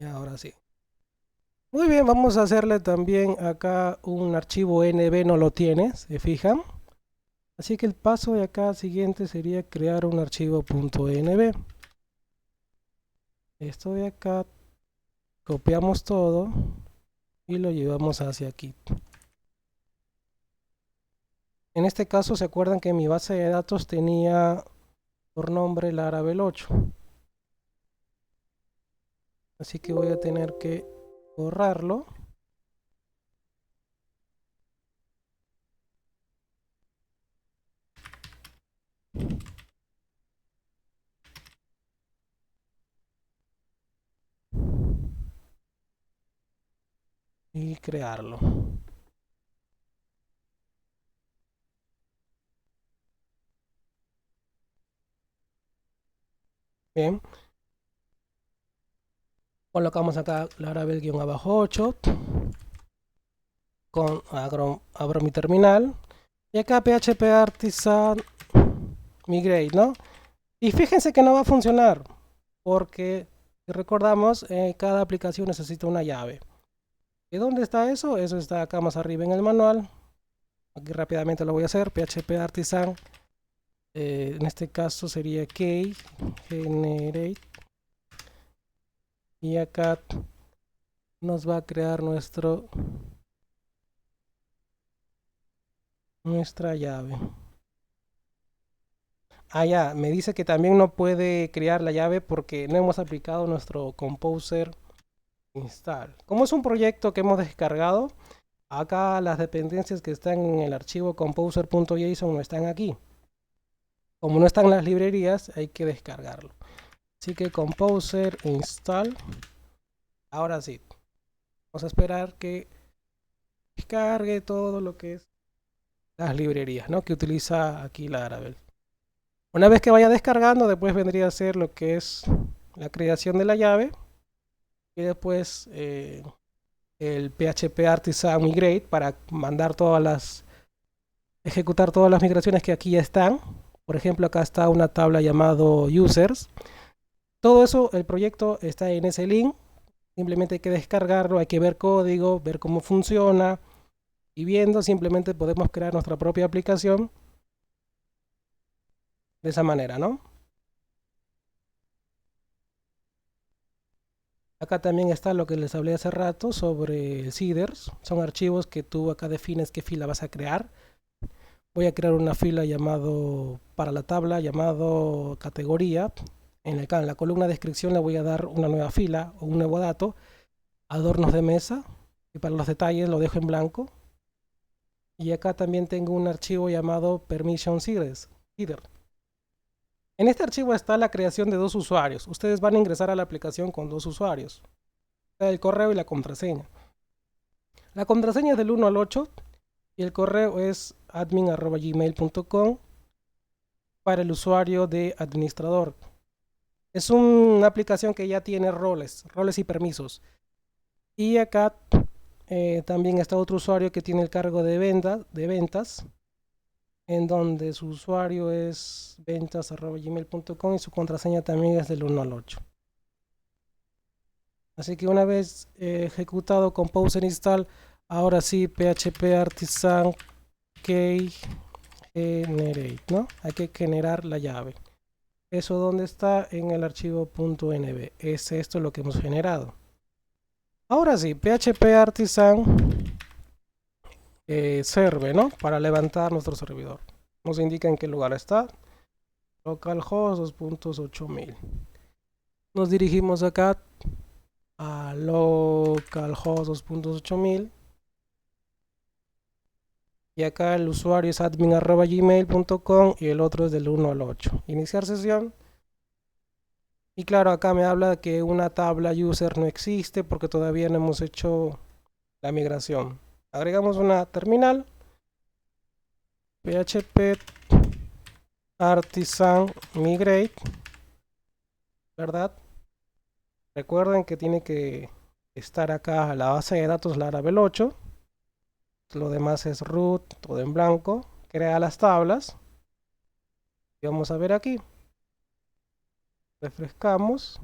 Y ahora sí. Muy bien, vamos a hacerle también acá un archivo NB, no lo tiene, ¿se fijan? Así que el paso de acá siguiente sería crear un archivo .nb. Esto de acá, copiamos todo y lo llevamos hacia aquí. En este caso, ¿se acuerdan que mi base de datos tenía por nombre Laravel 8? Así que voy a tener que borrarlo. Y crearlo. Bien. Colocamos acá Laravel-8. Abro mi terminal. Y acá PHP Artisan Migrate, ¿no? Y fíjense que no va a funcionar. Porque, si recordamos, cada aplicación necesita una llave. ¿Y dónde está eso? Eso está acá más arriba en el manual. Aquí rápidamente lo voy a hacer. PHP Artisan. En este caso sería key generate. Y acá nos va a crear nuestra llave. Ah, ya, me dice que también no puede crear la llave porque no hemos aplicado nuestro Composer install. Como es un proyecto que hemos descargado, acá las dependencias que están en el archivo composer.json no están aquí. Como no están las librerías, hay que descargarlo. Así que Composer install. Ahora sí, vamos a esperar que descargue todo lo que es las librerías, ¿no? Que utiliza aquí Laravel. Una vez que vaya descargando, después vendría a ser lo que es la creación de la llave y después el PHP Artisan Migrate para mandar ejecutar todas las migraciones que aquí ya están. Por ejemplo, acá está una tabla llamado users. Todo eso, el proyecto está en ese link. Simplemente hay que descargarlo, hay que ver código, ver cómo funciona. Y viendo, simplemente podemos crear nuestra propia aplicación de esa manera, ¿no? Acá también está lo que les hablé hace rato sobre el seeders. Son archivos que tú acá defines qué fila vas a crear. Voy a crear una fila para la tabla llamado categoría. En la columna de descripción le voy a dar una nueva fila o un nuevo dato. Adornos de mesa. Y para los detalles lo dejo en blanco. Y acá también tengo un archivo llamado permission seeder. En este archivo está la creación de dos usuarios. Ustedes van a ingresar a la aplicación con dos usuarios. El correo y la contraseña. La contraseña es del 1 al 8 y el correo es admin@gmail.com para el usuario de administrador. Es una aplicación que ya tiene roles y permisos. Y acá también está otro usuario que tiene el cargo de ventas, en donde su usuario es ventas@gmail.com y su contraseña también es del 1 al 8. Así que una vez ejecutado Composer install, ahora sí PHP Artisan key generate, ¿no? Hay que generar la llave. Eso donde está en el archivo .nb. Es esto lo que hemos generado. Ahora sí, PHP Artisan serve, ¿no? Para levantar nuestro servidor. Nos indica en qué lugar está. Localhost 2.8000. Nos dirigimos acá a localhost 2.8000. Y acá el usuario es admin@gmail.com y el otro es del 1 al 8. Iniciar sesión. Y claro, acá me habla de que una tabla user no existe porque todavía no hemos hecho la migración. Agregamos una terminal. PHP Artisan Migrate. ¿Verdad? Recuerden que tiene que estar acá la base de datos Laravel 8. Lo demás es root, todo en blanco. Crea las tablas. Y vamos a ver aquí. Refrescamos.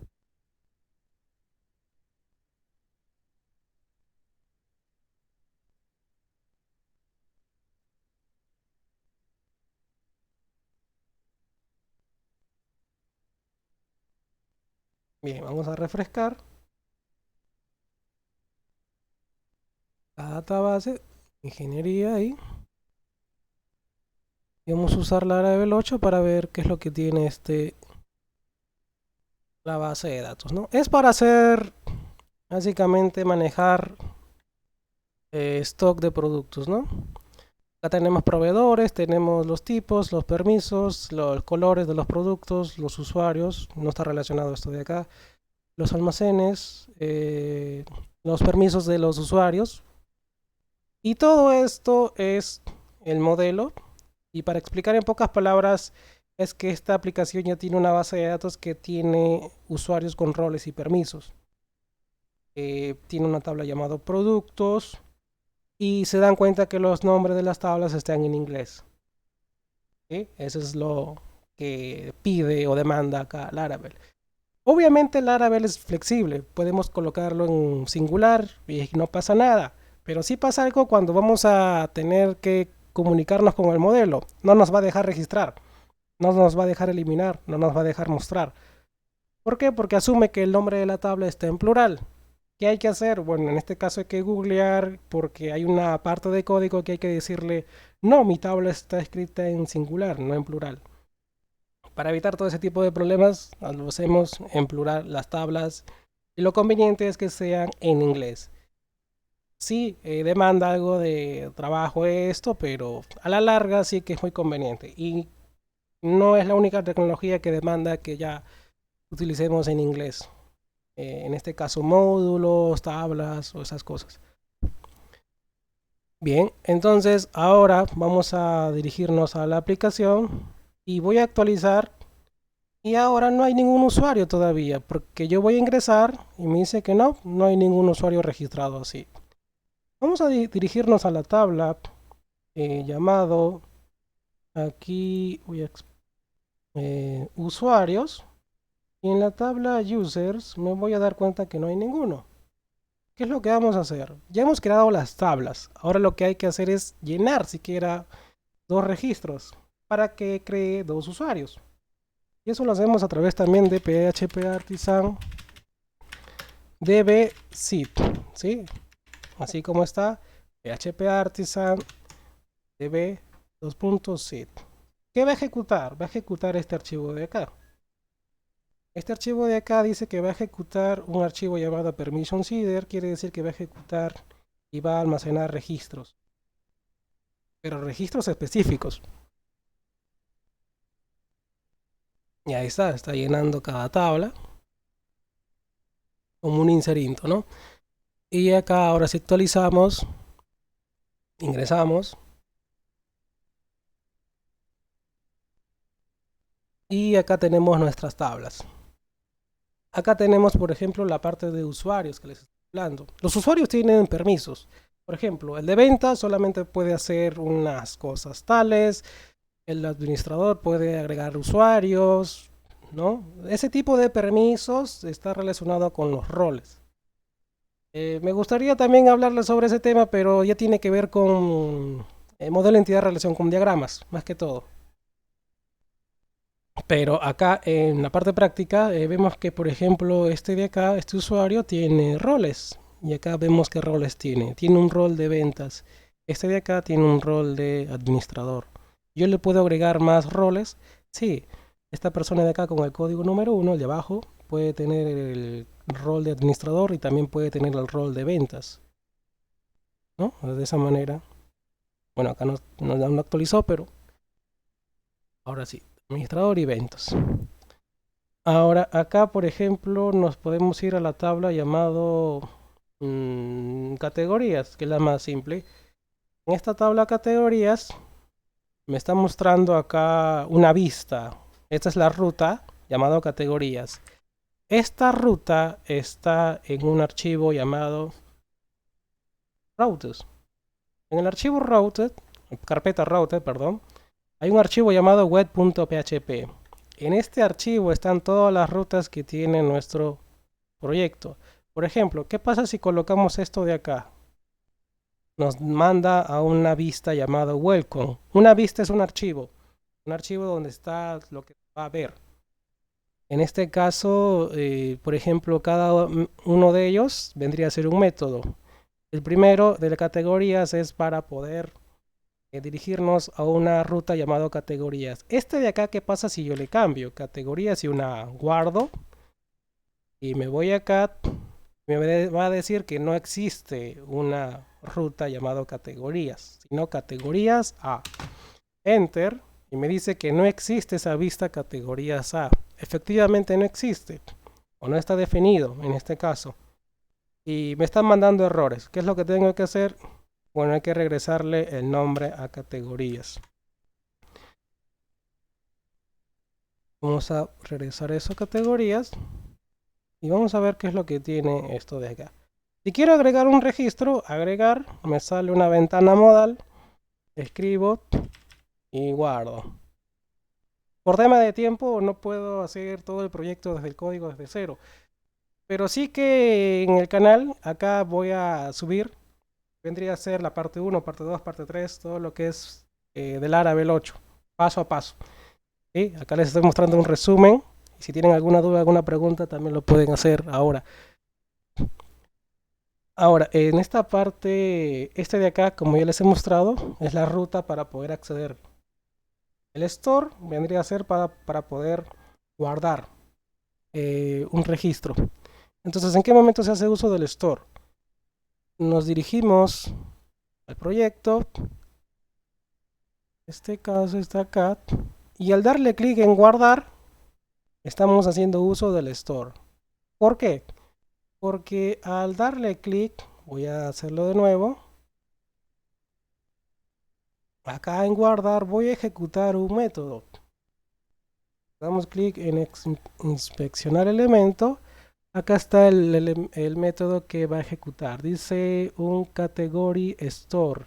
Bien, vamos a refrescar la database, ingeniería ahí. Y vamos a usar Laravel 8 para ver qué es lo que tiene la base de datos, ¿no? Es para hacer, básicamente, manejar stock de productos, ¿no? Acá tenemos proveedores, tenemos los tipos, los permisos, los colores de los productos, los usuarios, no está relacionado esto de acá, los almacenes, los permisos de los usuarios. Y todo esto es el modelo. Y para explicar en pocas palabras, es que esta aplicación ya tiene una base de datos que tiene usuarios con roles y permisos. Tiene una tabla llamada productos y se dan cuenta que los nombres de las tablas están en inglés. ¿Sí? Eso es lo que pide o demanda acá Laravel. Obviamente Laravel es flexible, podemos colocarlo en singular y no pasa nada, pero sí pasa algo cuando vamos a tener que comunicarnos con el modelo. No nos va a dejar registrar, no nos va a dejar eliminar, no nos va a dejar mostrar. ¿Por qué? Porque asume que el nombre de la tabla está en plural. ¿Qué hay que hacer? Bueno, en este caso hay que googlear porque hay una parte de código que hay que decirle, no, mi tabla está escrita en singular, no en plural. Para evitar todo ese tipo de problemas, lo hacemos en plural las tablas y lo conveniente es que sean en inglés. Sí, demanda algo de trabajo esto, pero a la larga sí que es muy conveniente. Y no es la única tecnología que demanda que ya utilicemos en inglés. En este caso, módulos, tablas o esas cosas. Bien, entonces ahora vamos a dirigirnos a la aplicación y voy a actualizar. Y ahora no hay ningún usuario todavía, porque yo voy a ingresar y me dice que no, no hay ningún usuario registrado así. Vamos a dirigirnos a la tabla llamado, aquí voy a usuarios, y en la tabla users me voy a dar cuenta que no hay ninguno. ¿Qué es lo que vamos a hacer? Ya hemos creado las tablas, ahora lo que hay que hacer es llenar siquiera dos registros para que cree dos usuarios. Y eso lo hacemos a través también de PHP Artisan db-zip, ¿sí? Así como está, PHP Artisan db::zip. ¿Qué va a ejecutar? Va a ejecutar este archivo de acá. Este archivo de acá dice que va a ejecutar un archivo llamado permission seeder, quiere decir que va a ejecutar y va a almacenar registros, pero registros específicos. Y ahí está llenando cada tabla como un inserinto, ¿no? Y acá ahora si actualizamos, ingresamos. Y acá tenemos nuestras tablas. Acá tenemos, por ejemplo, la parte de usuarios que les estoy hablando. Los usuarios tienen permisos. Por ejemplo, el de venta solamente puede hacer unas cosas tales. El administrador puede agregar usuarios, ¿no? Ese tipo de permisos está relacionado con los roles. Me gustaría también hablarles sobre ese tema, pero ya tiene que ver con modelo entidad-relación, con diagramas, más que todo. Pero acá en la parte práctica vemos que, por ejemplo, este de acá, este usuario tiene roles. Y acá vemos qué roles tiene. Tiene un rol de ventas. Este de acá tiene un rol de administrador. Yo le puedo agregar más roles. Sí, esta persona de acá con el código número 1, el de abajo, puede tener el rol de administrador y también puede tener el rol de ventas, ¿no? De esa manera. Bueno, acá no actualizó, pero ahora sí, administrador y ventas. Ahora, acá, por ejemplo, nos podemos ir a la tabla llamado categorías, que es la más simple. En esta tabla categorías me está mostrando acá una vista. Esta es la ruta llamado categorías. Esta ruta está en un archivo llamado routes. En el archivo routed, carpeta routed, perdón, hay un archivo llamado web.php. En este archivo están todas las rutas que tiene nuestro proyecto. Por ejemplo, ¿qué pasa si colocamos esto de acá? Nos manda a una vista llamada welcome. Una vista es un archivo donde está lo que va a ver. En este caso, por ejemplo, cada uno de ellos vendría a ser un método. El primero de las categorías es para poder dirigirnos a una ruta llamada categorías. Este de acá, ¿qué pasa si yo le cambio? Categorías y una guardo. Y me voy acá. Me va a decir que no existe una ruta llamada categorías, sino categorías A. Enter. Y me dice que no existe esa vista categorías A. Efectivamente no existe. O no está definido en este caso. Y me están mandando errores. ¿Qué es lo que tengo que hacer? Bueno, hay que regresarle el nombre a categorías. Vamos a regresar eso a categorías. Y vamos a ver qué es lo que tiene esto de acá. Si quiero agregar un registro, agregar, me sale una ventana modal. Escribo y guardo. Por tema de tiempo no puedo hacer todo el proyecto desde el código desde cero. Pero sí que en el canal, acá voy a subir. Vendría a ser la parte 1, parte 2, parte 3, todo lo que es del Laravel 8, paso a paso. ¿Sí? Acá les estoy mostrando un resumen. Y si tienen alguna duda, alguna pregunta, también lo pueden hacer ahora. Ahora, en esta parte, este de acá, como ya les he mostrado, es la ruta para poder acceder. El store vendría a ser para poder guardar un registro. Entonces, ¿en qué momento se hace uso del store? Nos dirigimos al proyecto. Este caso está acá. Y al darle clic en guardar, estamos haciendo uso del store. ¿Por qué? Porque al darle clic, voy a hacerlo de nuevo. Acá en guardar voy a ejecutar un método. Damos clic en inspeccionar elemento. Acá está el método que va a ejecutar. Dice un category store.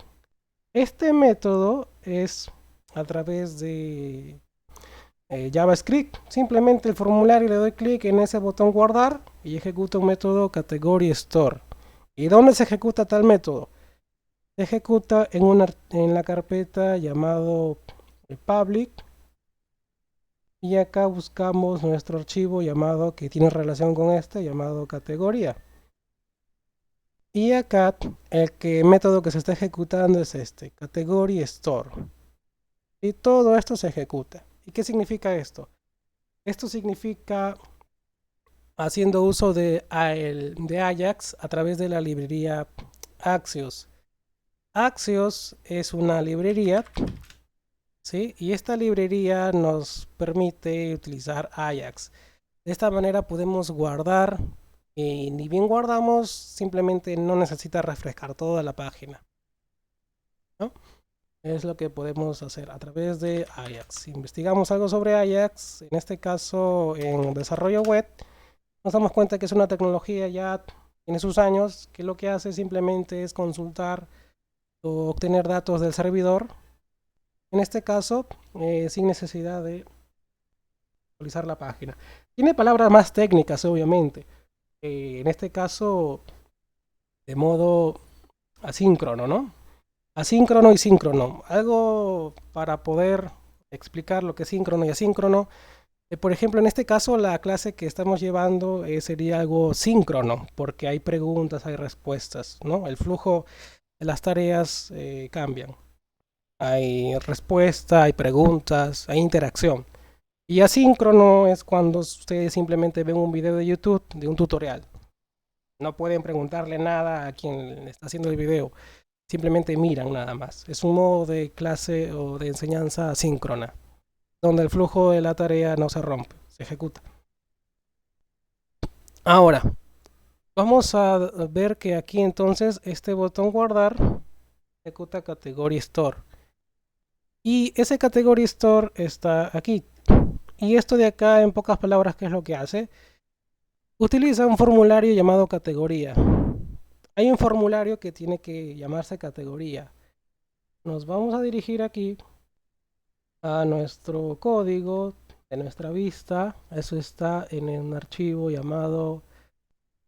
Este método es a través de JavaScript. Simplemente el formulario le doy clic en ese botón guardar y ejecuta un método category store. ¿Y dónde se ejecuta tal método? Se ejecuta en la carpeta llamado public. Y acá buscamos nuestro archivo llamado que tiene relación con este llamado categoría. Y acá el método que se está ejecutando es este, category store. Y todo esto se ejecuta. ¿Y qué significa esto? Esto significa haciendo uso de Ajax a través de la librería Axios. Axios es una librería, ¿sí? Y esta librería nos permite utilizar Ajax. De esta manera podemos guardar y ni bien guardamos, simplemente no necesita refrescar toda la página, ¿no? Es lo que podemos hacer a través de Ajax. Si investigamos algo sobre Ajax, en este caso en desarrollo web, nos damos cuenta que es una tecnología ya tiene sus años, que lo que hace simplemente es consultar o obtener datos del servidor, en este caso sin necesidad de actualizar la página. Tiene palabras más técnicas, obviamente. En este caso, de modo asíncrono, ¿no? Asíncrono y síncrono. Algo para poder explicar lo que es síncrono y asíncrono. Por ejemplo, en este caso, la clase que estamos llevando sería algo síncrono, porque hay preguntas, hay respuestas, ¿no? El flujo de las tareas cambian. Hay respuesta, hay preguntas, hay interacción. Y asíncrono es cuando ustedes simplemente ven un video de YouTube de un tutorial. No pueden preguntarle nada a quien está haciendo el video. Simplemente miran nada más. Es un modo de clase o de enseñanza asíncrona, donde el flujo de la tarea no se rompe, se ejecuta. Ahora, vamos a ver que aquí entonces este botón guardar ejecuta category store. Y ese category store está aquí. Y esto de acá, en pocas palabras, ¿qué es lo que hace? Utiliza un formulario llamado categoría. Hay un formulario que tiene que llamarse categoría. Nos vamos a dirigir aquí a nuestro código de nuestra vista. Eso está en un archivo llamado,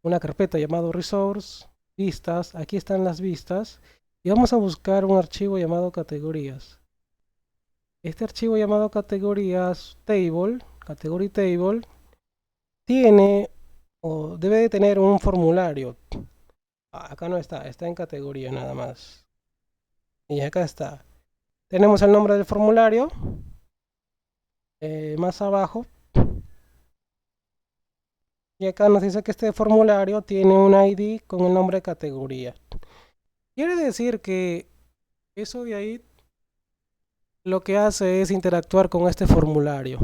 una carpeta llamado resource, vistas. Aquí están las vistas. Y vamos a buscar un archivo llamado categorías. Este archivo llamado categorías table, category table, tiene o debe de tener un formulario. Acá no está, está en categoría nada más. Y acá está. Tenemos el nombre del formulario. Más abajo. Y acá nos dice que este formulario tiene un ID con el nombre de categoría. Quiere decir que eso de ahí lo que hace es interactuar con este formulario.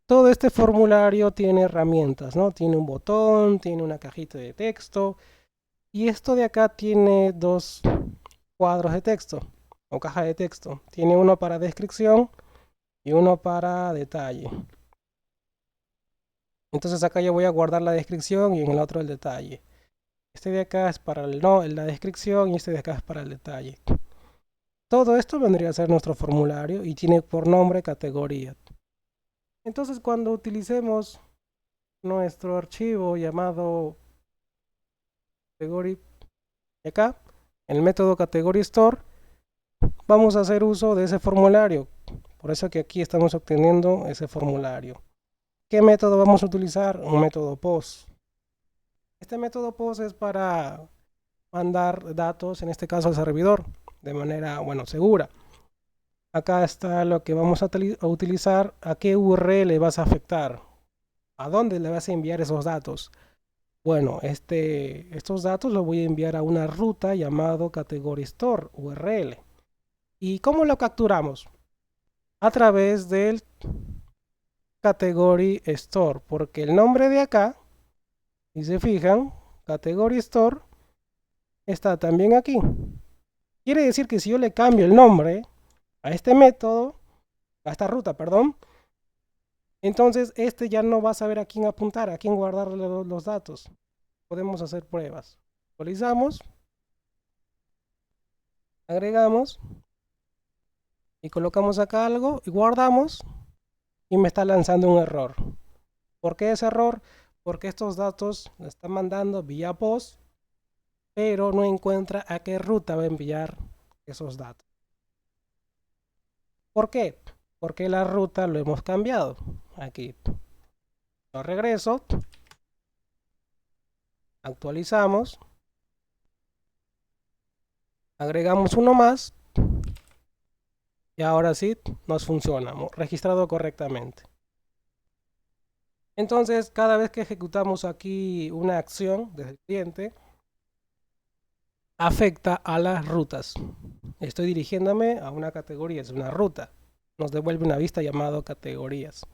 Todo este formulario tiene herramientas, ¿no? Tiene un botón, tiene una cajita de texto. Y esto de acá tiene dos cuadros de texto o caja de texto. Tiene uno para descripción y uno para detalle. Entonces acá yo voy a guardar la descripción y en el otro el detalle. Este de acá es para la descripción y este de acá es para el detalle. Todo esto vendría a ser nuestro formulario y tiene por nombre categoría. Entonces cuando utilicemos nuestro archivo llamado category, acá, en el método category store, vamos a hacer uso de ese formulario. Por eso que aquí estamos obteniendo ese formulario. ¿Qué método vamos a utilizar? Un método post. Este método post es para mandar datos, en este caso al servidor, de manera, bueno, segura. Acá está lo que vamos a utilizar, a qué URL vas a afectar, a dónde le vas a enviar esos datos. Bueno, estos datos los voy a enviar a una ruta llamado category store URL. ¿Y cómo lo capturamos? A través del category store, porque el nombre de acá, si se fijan, category store está también aquí. Quiere decir que si yo le cambio el nombre a este método, a esta ruta, perdón, entonces este ya no va a saber a quién apuntar, a quién guardarle los datos. Podemos hacer pruebas. Actualizamos, agregamos y colocamos acá algo y guardamos y me está lanzando un error. ¿Por qué ese error? Porque estos datos le están mandando vía post, pero no encuentra a qué ruta va a enviar esos datos. ¿Por qué? Porque la ruta lo hemos cambiado. Aquí lo regreso, actualizamos, agregamos uno más y ahora sí nos funciona, registrado correctamente. Entonces, cada vez que ejecutamos aquí una acción desde el cliente, afecta a las rutas. Estoy dirigiéndome a una categoría, es una ruta. Nos devuelve una vista llamada categorías.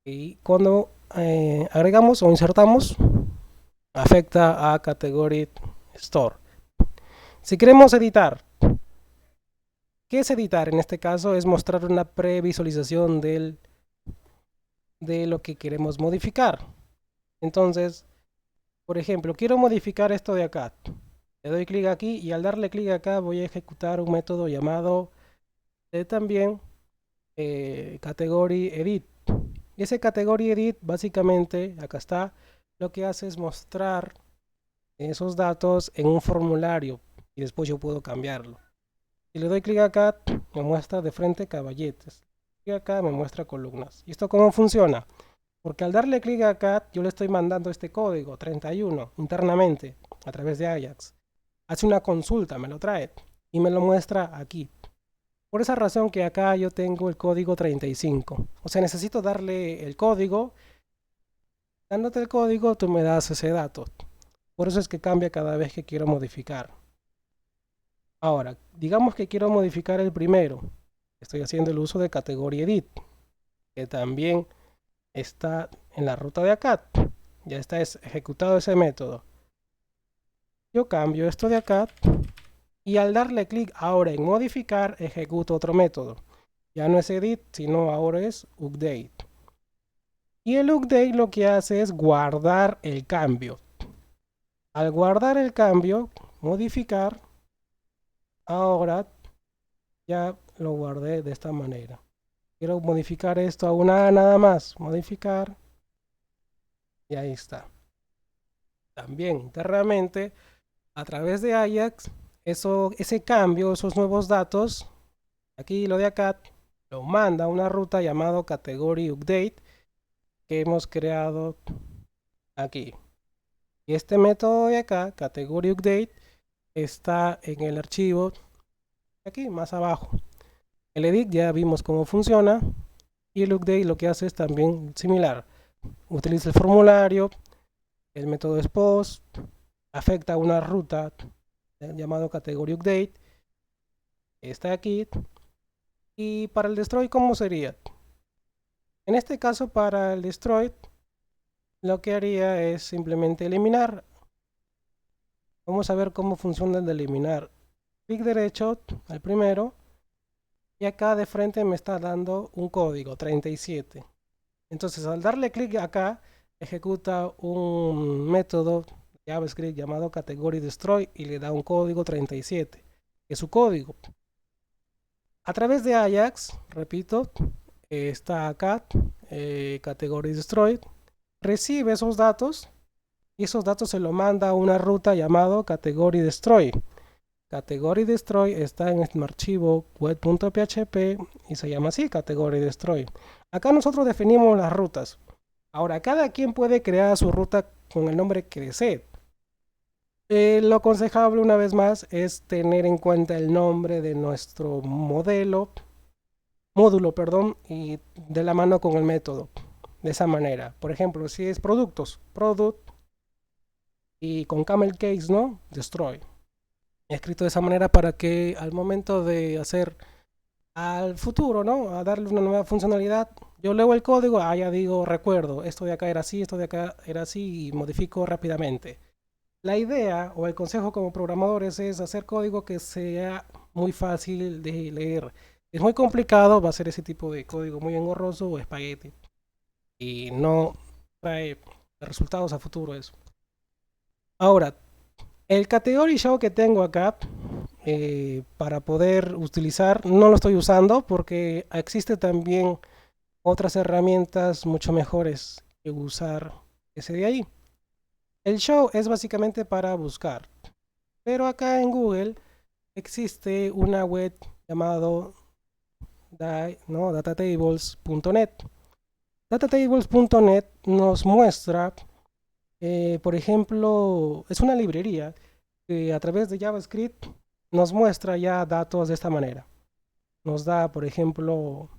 Y cuando agregamos o insertamos, afecta a Category Store. Si queremos editar, ¿qué es editar? En este caso es mostrar una previsualización de lo que queremos modificar. Entonces, por ejemplo, quiero modificar esto de acá. Le doy clic aquí y al darle clic acá voy a ejecutar un método llamado también Category Edit. Y ese Category Edit básicamente, acá está, lo que hace es mostrar esos datos en un formulario y después yo puedo cambiarlo. Si le doy clic acá, me muestra de frente caballetes. Y acá me muestra columnas. ¿Y esto cómo funciona? Porque al darle clic acá, yo le estoy mandando este código 31 internamente a través de Ajax. Hace una consulta, me lo trae y me lo muestra aquí. Por esa razón que acá yo tengo el código 35. O sea, necesito darle el código. Dándote el código, tú me das ese dato. Por eso es que cambia cada vez que quiero modificar. Ahora, digamos que quiero modificar el primero. Estoy haciendo el uso de Category Edit, que también está en la ruta de acá. Ya está ejecutado ese método. Yo cambio esto de acá y al darle clic ahora en modificar, ejecuto otro método. Ya no es edit, sino ahora es update. Y el update lo que hace es guardar el cambio. Al guardar el cambio, modificar, ahora ya lo guardé de esta manera. Quiero modificar esto a una A nada más. Modificar. Y ahí está. También internamente, a través de Ajax, ese cambio, esos nuevos datos, aquí lo de acá, lo manda a una ruta llamado Category Update. que hemos creado aquí. Y este método de acá, category update, está en el archivo aquí más abajo. El edit ya vimos cómo funciona y el update lo que hace es también similar. Utiliza el formulario, el método es post, afecta una ruta llamado category update, está aquí. Y para el destroy, ¿cómo sería? En este caso, para el destroy, lo que haría es simplemente eliminar. Vamos a ver cómo funciona el de eliminar. Clic derecho al primero y acá de frente me está dando un código 37. Entonces al darle clic acá ejecuta un método JavaScript llamado category destroy y le da un código 37, que es su código. A través de Ajax, repito, está acá category destroy, recibe esos datos y esos datos se lo manda a una ruta llamado category destroy. Category destroy está en este archivo web.php y se llama así, category destroy. Acá nosotros definimos las rutas. Ahora, cada quien puede crear su ruta con el nombre que desee. Lo aconsejable, una vez más, es tener en cuenta el nombre de nuestro módulo, perdón, y de la mano con el método. De esa manera. Por ejemplo, si es productos, product y con camel case, ¿no? Destroy. Escrito de esa manera para que al momento de hacer al futuro, ¿no? A darle una nueva funcionalidad, yo leo el código, ya digo, recuerdo, esto de acá era así, esto de acá era así y modifico rápidamente. La idea o el consejo como programadores es hacer código que sea muy fácil de leer. Es muy complicado, va a ser ese tipo de código muy engorroso o espagueti y no trae resultados a futuro eso. Ahora, el category show que tengo acá para poder utilizar, no lo estoy usando porque existe también otras herramientas mucho mejores que usar ese de ahí. El show es básicamente para buscar, pero acá en Google existe una web llamado datatables.net. Datatables.net nos muestra, por ejemplo, es una librería que a través de JavaScript nos muestra ya datos de esta manera. Nos da, por ejemplo,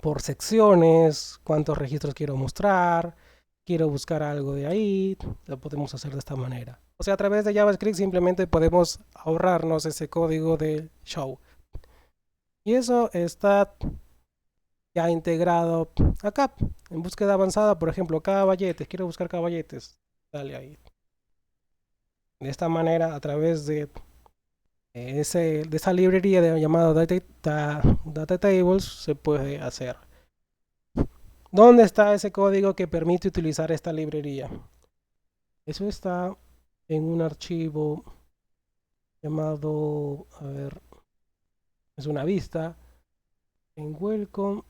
por secciones, cuántos registros quiero mostrar, quiero buscar algo de ahí, lo podemos hacer de esta manera. O sea, a través de JavaScript simplemente podemos ahorrarnos ese código de show. Y eso está ya integrado acá. En búsqueda avanzada, por ejemplo, caballetes, quiero buscar caballetes, dale ahí. De esta manera, a través de esa librería llamada Data Tables se puede hacer. ¿Dónde está ese código que permite utilizar esta librería? Eso está en un archivo llamado, a ver, es una vista en welcome.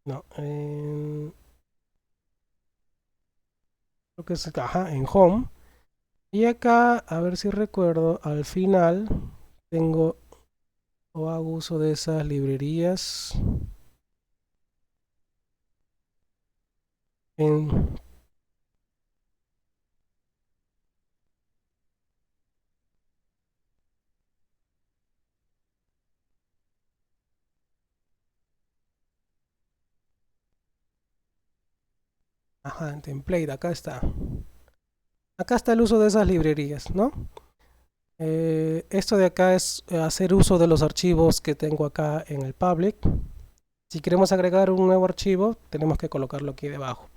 No, creo que es acá, en home. Y acá, a ver si recuerdo, al final tengo o hago uso de esas librerías en ajá, en template, acá está. Acá está el uso de esas librerías, ¿no? Esto de acá es hacer uso de los archivos que tengo acá en el public. Si queremos agregar un nuevo archivo, tenemos que colocarlo aquí debajo.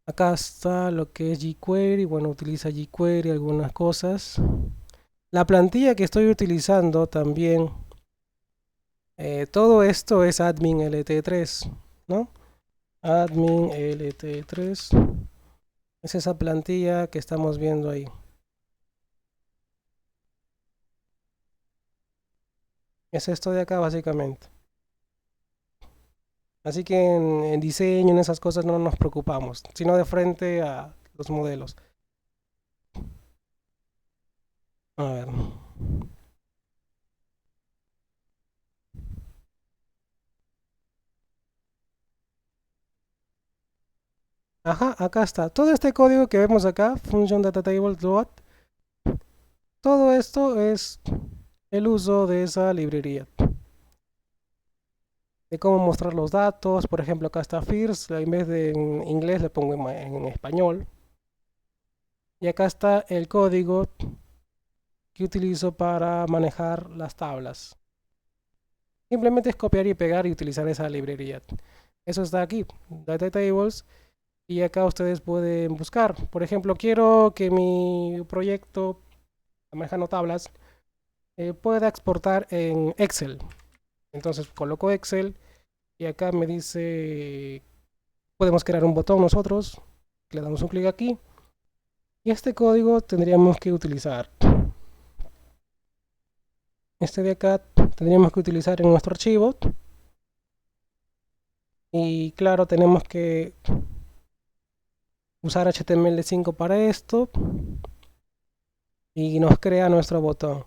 Acá está lo que es jQuery. Bueno, utiliza jQuery algunas cosas. La plantilla que estoy utilizando también, todo esto es admin lt3, ¿no? Admin lt3 es esa plantilla que estamos viendo ahí. Es esto de acá básicamente. Así que en diseño, en esas cosas no nos preocupamos, sino de frente a los modelos. A ver. 。 . 。 . 。 . 。 . 。 . 。 . 。 . 。 . 。 . 。 . 。 . 。 . 。 . 。 . 。 。 . 。 。 。 。 。 。 。 。 。 。 。 。 。 。 A ver. 。 . 。 . 。 . 。 . Ajá, acá está. Todo este código que vemos acá, function data table dot, todo esto es el uso de esa librería. De cómo mostrar los datos, por ejemplo, acá está first, en vez de en inglés le pongo en español. Y acá está el código que utilizo para manejar las tablas. Simplemente es copiar y pegar y utilizar esa librería. Eso está aquí, data tables. Y acá ustedes pueden buscar. Por ejemplo, quiero que mi proyecto manejando tablas pueda exportar en Excel. Entonces coloco Excel y acá me dice, podemos crear un botón nosotros. Le damos un clic aquí. Y este código tendríamos que utilizar. Este de acá tendríamos que utilizar en nuestro archivo. Y claro, tenemos que usar HTML5 para esto. Y nos crea nuestro botón.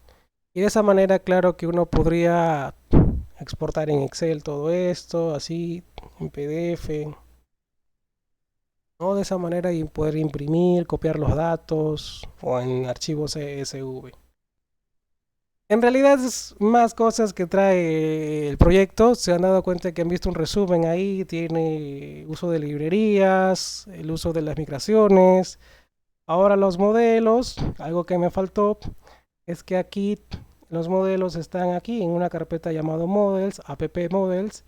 Y de esa manera, claro que uno podría exportar en Excel todo esto, así, en PDF. ¿No? De esa manera y poder imprimir, copiar los datos o en archivos CSV. En realidad es más cosas que trae el proyecto. Se han dado cuenta que han visto un resumen ahí. Tiene uso de librerías, el uso de las migraciones. Ahora los modelos, algo que me faltó es que aquí los modelos están aquí en una carpeta llamado models, app models.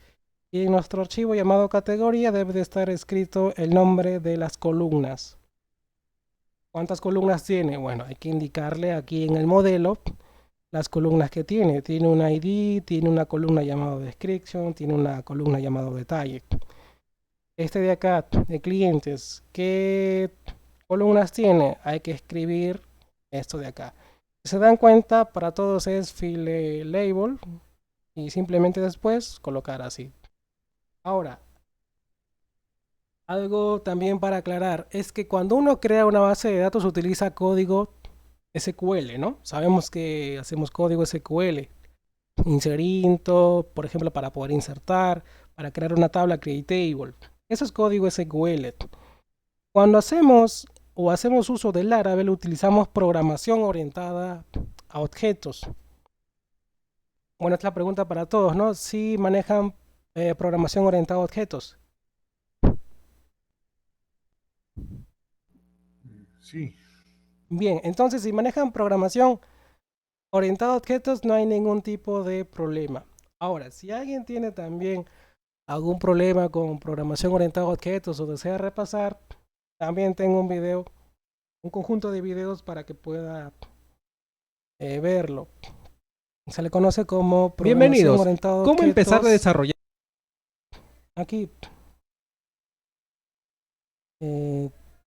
Y en nuestro archivo llamado categoría debe de estar escrito el nombre de las columnas. ¿Cuántas columnas tiene? Bueno, hay que indicarle aquí en el modelo las columnas que tiene. Tiene un ID, tiene una columna llamada description, tiene una columna llamada detalle. Este de acá, de clientes, ¿qué columnas tiene? Hay que escribir esto de acá. Si se dan cuenta, para todos es field label y simplemente después colocar así. Ahora, algo también para aclarar es que cuando uno crea una base de datos utiliza código SQL, ¿no? Sabemos que hacemos código SQL, inserinto, por ejemplo, para poder insertar, para crear una tabla create table. Eso es código SQL. Cuando hacemos uso del Laravel, utilizamos programación orientada a objetos. Bueno, es la pregunta para todos, ¿no? Si manejan programación orientada a objetos. Sí, Bien, entonces si manejan programación orientada a objetos no hay ningún tipo de problema. Ahora, si alguien tiene también algún problema con programación orientada a objetos o desea repasar, también tengo un video, un conjunto de videos para que pueda verlo. Se le conoce como programación Bienvenidos. orientada a ¿Cómo empezar a objetos. desarrollar? Aquí,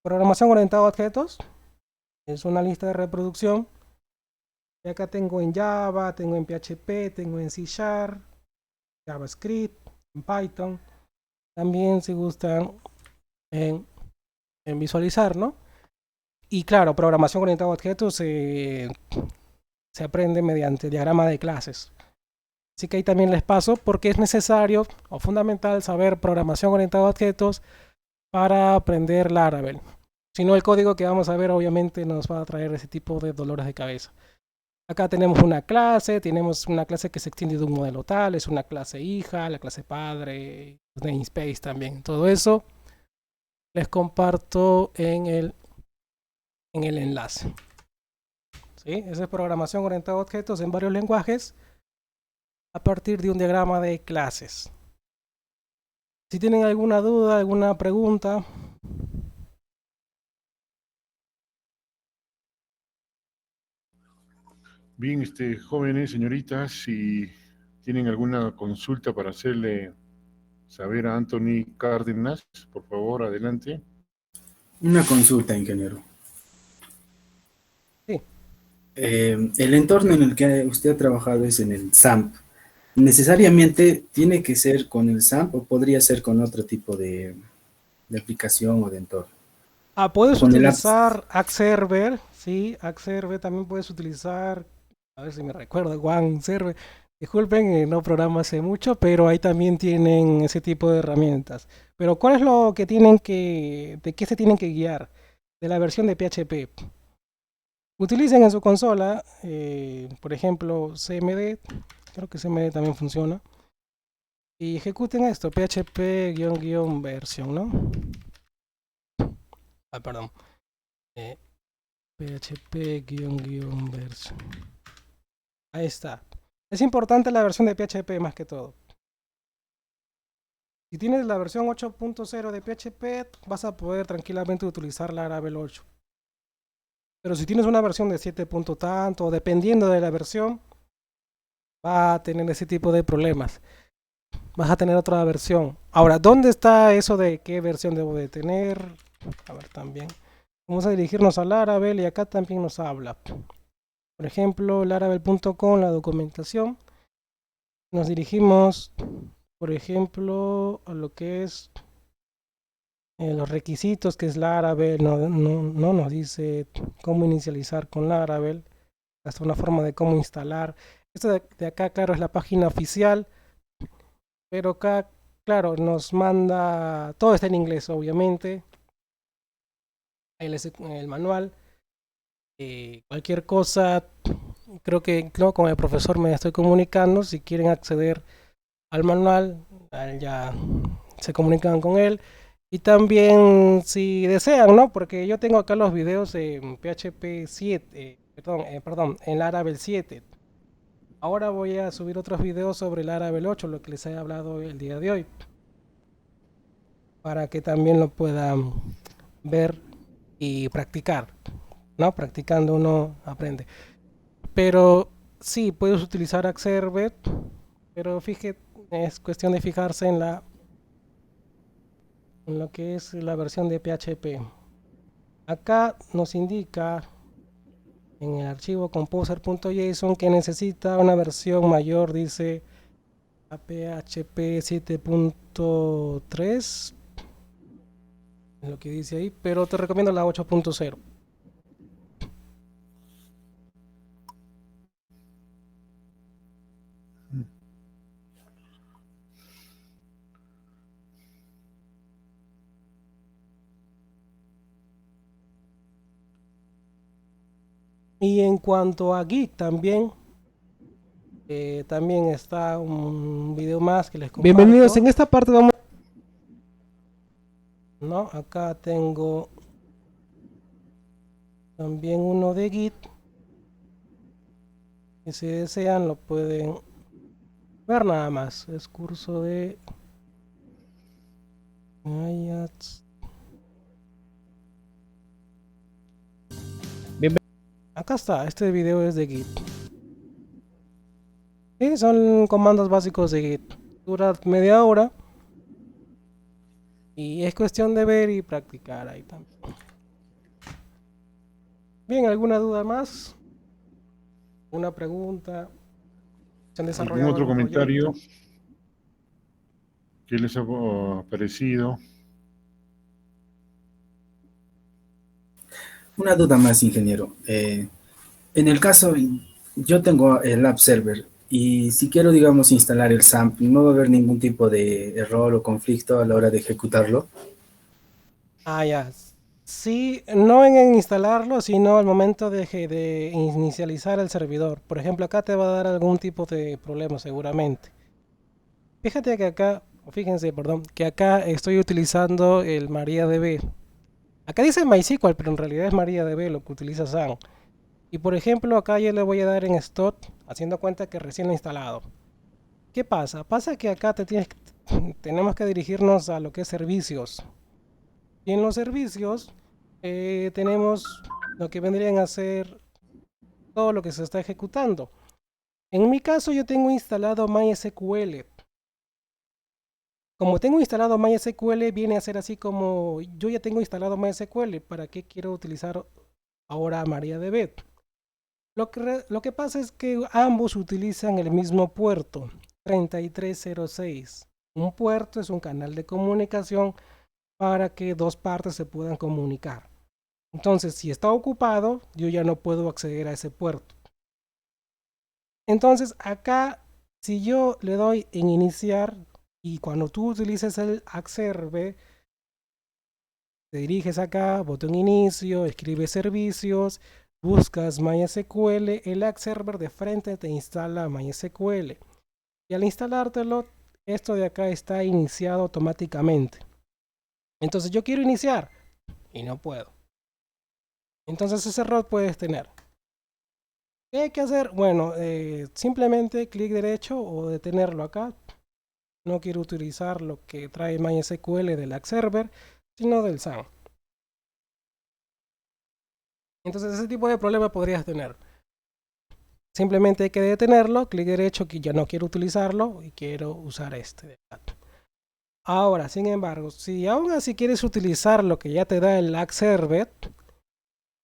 programación orientada a objetos. Es una lista de reproducción. Y acá tengo en Java, tengo en PHP, tengo en C#, JavaScript, en Python. También si gustan en visualizar, ¿no? Y claro, programación orientada a objetos se aprende mediante diagrama de clases. Así que ahí también les paso porque es necesario o fundamental saber programación orientada a objetos para aprender Laravel. Si no, el código que vamos a ver obviamente nos va a traer ese tipo de dolores de cabeza. Acá tenemos una clase que se extiende de un modelo tal, es una clase hija, la clase padre, namespace también. Todo eso les comparto en el enlace. ¿Sí? Esa es programación orientada a objetos en varios lenguajes a partir de un diagrama de clases. Si tienen alguna duda, alguna pregunta. bien, jóvenes, señoritas, si tienen alguna consulta para hacerle saber a Anthony Cárdenas, por favor, adelante. Una consulta, ingeniero. Sí. El entorno en el que usted ha trabajado es en el SAMP. ¿Necesariamente tiene que ser con el SAMP o podría ser con otro tipo de aplicación o de entorno? Puedes Con el utilizar Axe-Server, sí, Axe-Server también puedes utilizar, a ver si me recuerdo, OneServer. Disculpen, no programa hace mucho, pero ahí también tienen ese tipo de herramientas. Pero ¿cuál es lo que de qué se tienen que guiar? De la versión de PHP. Utilicen en su consola, por ejemplo, CMD, creo que CMD también funciona, y ejecuten esto, php-version, ¿no? Ah, perdón. php-version. Ahí está. Es importante la versión de PHP más que todo. Si tienes la versión 8.0 de PHP, vas a poder tranquilamente utilizar Laravel 8. Pero si tienes una versión de 7 punto tanto, dependiendo de la versión, va a tener ese tipo de problemas. Vas a tener otra versión. Ahora, ¿dónde está eso de qué versión debo de tener? A ver, también. Vamos a dirigirnos a Laravel y acá también nos habla. Por ejemplo, laravel.com, la documentación. Nos dirigimos, por ejemplo, a lo que es los requisitos que es Laravel. No nos dice cómo inicializar con Laravel. Hasta una forma de cómo instalar. Esto de acá, claro, es la página oficial. Pero acá, claro, nos manda, todo está en inglés, obviamente. Ahí el manual. Cualquier cosa, creo que no, con el profesor me estoy comunicando. Si quieren acceder al manual, ya se comunican con él. Y también si desean, ¿no? Porque yo tengo acá los videos en PHP 7, perdón, en Laravel 7. Ahora voy a subir otros videos sobre Laravel 8, lo que les he hablado el día de hoy, para que también lo puedan ver y practicar, ¿no? Practicando uno aprende. Pero sí, puedes utilizar Axerve, pero fíjate, es cuestión de fijarse en lo que es la versión de PHP. Acá nos indica en el archivo composer.json que necesita una versión mayor, dice a PHP 7.3, es lo que dice ahí, pero te recomiendo la 8.0. Y en cuanto a Git también está un video más que les comparto. Bienvenidos, en esta parte vamos... No, acá tengo también uno de Git. Y si desean lo pueden ver nada más. Es curso de... Acá está, este video es de Git. Sí, son comandos básicos de Git. Dura media hora. Y es cuestión de ver y practicar ahí también. Bien, ¿alguna duda más? ¿Una pregunta? ¿Se han ¿Algún desarrollado otro algún comentario? proyecto? ¿Qué les ha parecido? Una duda más, ingeniero. En el caso, yo tengo el app server y si quiero, digamos, instalar el SAMP, no va a haber ningún tipo de error o conflicto a la hora de ejecutarlo. Ah, ya. Sí, no en instalarlo, sino al momento de inicializar el servidor. Por ejemplo, acá te va a dar algún tipo de problema seguramente. Fíjate que acá, o fíjense, perdón, que acá estoy utilizando el MariaDB. Acá dice MySQL, pero en realidad es MariaDB lo que utiliza Sam. Y por ejemplo, acá yo le voy a dar en Start, haciendo cuenta que recién lo he instalado. ¿Qué pasa? Pasa que acá tenemos que dirigirnos a lo que es servicios. Y en los servicios tenemos lo que vendrían a ser todo lo que se está ejecutando. En mi caso yo tengo instalado MySQL. Como tengo instalado MySQL, viene a ser así como yo ya tengo instalado MySQL. ¿Para qué quiero utilizar ahora MariaDB? Lo que pasa es que ambos utilizan el mismo puerto, 3306. Un puerto es un canal de comunicación para que dos partes se puedan comunicar. Entonces, si está ocupado, yo ya no puedo acceder a ese puerto. Entonces, acá Si yo le doy en iniciar y cuando tú utilices el Axerve, te diriges acá, botón inicio, escribes servicios, buscas MySQL, el Axerve de frente te instala MySQL. Y al instalártelo, esto de acá está iniciado automáticamente. Entonces yo quiero iniciar y no puedo. Entonces ese error puedes tener. ¿Qué hay que hacer? Bueno, simplemente clic derecho o detenerlo acá. No quiero utilizar lo que trae MySQL del Axerve, sino del SAM. Entonces ese tipo de problema podrías tener. Simplemente hay que detenerlo, clic derecho, que ya no quiero utilizarlo y quiero usar este de acá. Ahora, sin embargo, si aún así quieres utilizar lo que ya te da el Axerve,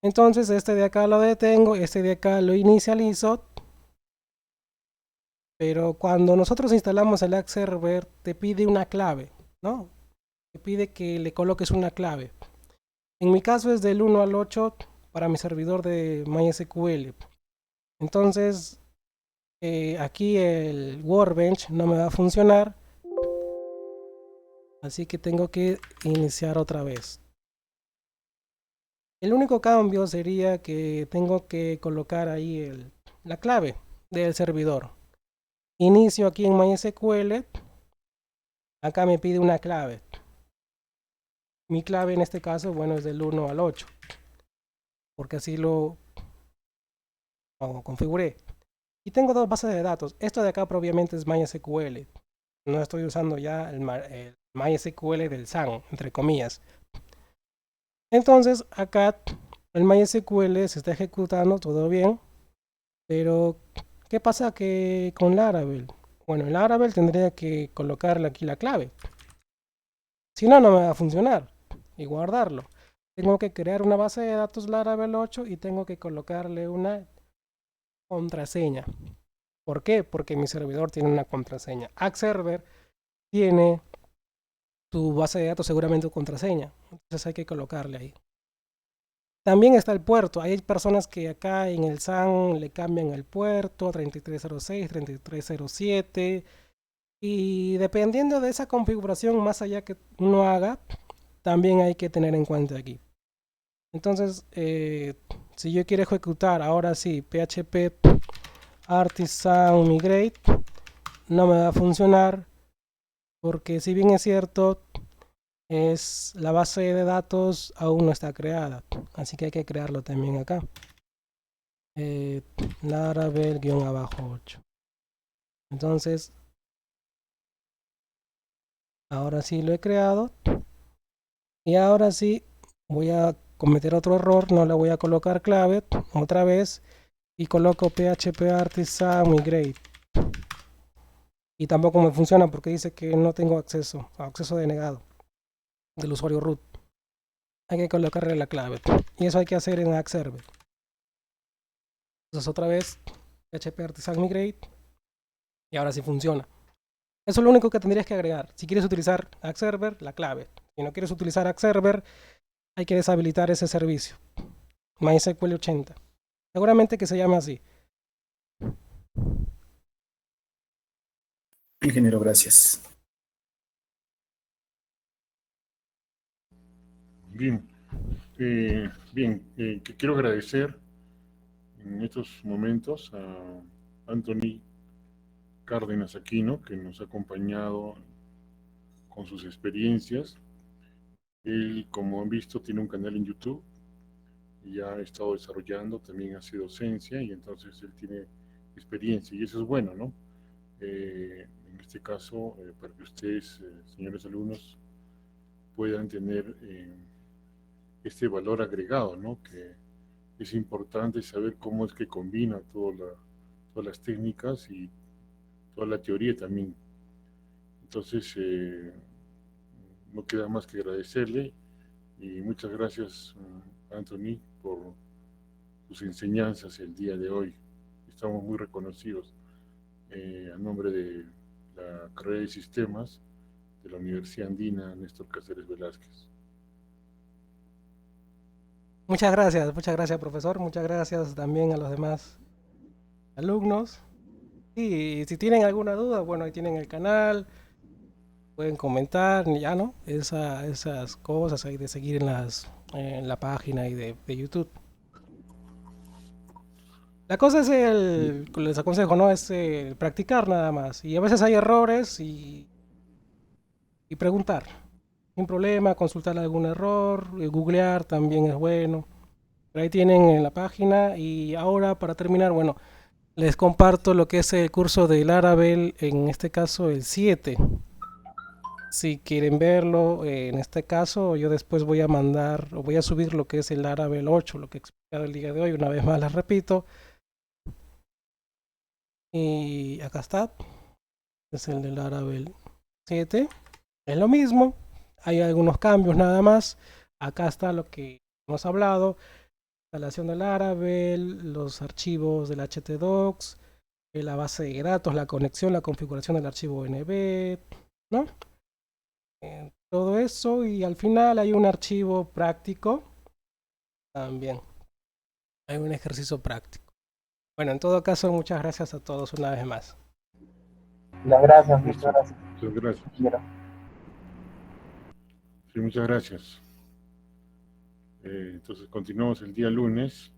entonces este de acá lo detengo, este de acá lo inicializo. Pero cuando nosotros instalamos el Axerve, te pide una clave, ¿no? Te pide que le coloques una clave. En mi caso es del 1 al 8 para mi servidor de MySQL. Entonces, aquí el Workbench no me va a funcionar. Así que tengo que iniciar otra vez. El único cambio sería que tengo que colocar ahí la clave del servidor. Inicio aquí en MySQL. Acá me pide una clave. Mi clave en este caso, bueno, es del 1 al 8. Porque así lo configuré. Y tengo dos bases de datos. Esto de acá obviamente es MySQL. No estoy usando ya el MySQL del SAM, entre comillas. Entonces, acá el MySQL se está ejecutando todo bien. Pero, ¿qué pasa que con Laravel? Bueno, en Laravel tendría que colocarle aquí la clave. Si no, no me va a funcionar. Y guardarlo. Tengo que crear una base de datos Laravel 8 y tengo que colocarle una contraseña. ¿Por qué? Porque mi servidor tiene una contraseña. Axerve tiene tu base de datos seguramente tu contraseña. Entonces hay que colocarle ahí. También está el puerto. Hay personas que acá en el SAM le cambian el puerto a 3306, 3307. Y dependiendo de esa configuración, más allá que uno haga, también hay que tener en cuenta aquí. Entonces, si yo quiero ejecutar ahora sí PHP Artisan Migrate, no me va a funcionar porque si bien es cierto, la base de datos aún no está creada, así que hay que crearlo también acá. Laravel-8. Entonces, ahora sí lo he creado y ahora sí voy a cometer otro error, no le voy a colocar clave otra vez y coloco PHP Artisan Migrate. Y tampoco me funciona porque dice que no tengo acceso denegado del usuario root. Hay que colocarle la clave. Y eso hay que hacer en Axerve. Entonces otra vez PHP Artisan Migrate. Y ahora sí funciona. Eso es lo único que tendrías que agregar. Si quieres utilizar Axerve, la clave. Si no quieres utilizar Axerve, hay que deshabilitar ese servicio. MySQL 80. Seguramente que se llama así. Ingeniero, gracias. Bien, que quiero agradecer en estos momentos a Anthony Cárdenas Aquino, que nos ha acompañado con sus experiencias. Él, como han visto, tiene un canal en YouTube y ya ha estado desarrollando, también hace docencia y entonces él tiene experiencia y eso es bueno, ¿no? En este caso, para que ustedes, señores alumnos, puedan tener este valor agregado, ¿no? Que es importante saber cómo es que combina todas las técnicas y toda la teoría también. Entonces, no queda más que agradecerle y muchas gracias, Anthony, por sus enseñanzas el día de hoy. Estamos muy reconocidos a nombre de la carrera de sistemas de la Universidad Andina Néstor Cáceres Velázquez. Muchas gracias, profesor. Muchas gracias también a los demás alumnos. Y si tienen alguna duda, bueno, ahí tienen el canal, pueden comentar, ya no, esas cosas ahí de seguir en la página y de YouTube. La cosa es les aconsejo, ¿no? Es practicar nada más. Y a veces hay errores y preguntar. Sin problema, consultar algún error, googlear también es bueno. Pero ahí tienen en la página. Y ahora, para terminar, bueno, les comparto lo que es el curso de Laravel, en este caso el 7. Si quieren verlo, en este caso yo después voy a mandar o voy a subir lo que es el Laravel 8, lo que he explicado el día de hoy. Una vez más les repito. Y acá está. Es el de Laravel 7. Es lo mismo. Hay algunos cambios nada más. Acá está lo que hemos hablado. Instalación de Laravel, los archivos del htdocs, la base de datos, la conexión, la configuración del archivo NB, ¿no? Todo eso, y al final hay un archivo práctico también. Hay un ejercicio práctico. Bueno, en todo caso, muchas gracias a todos una vez más. Muchas gracias, Listo. muchas gracias. Muchas gracias. Quiero. Sí, muchas gracias. Entonces continuamos el día lunes.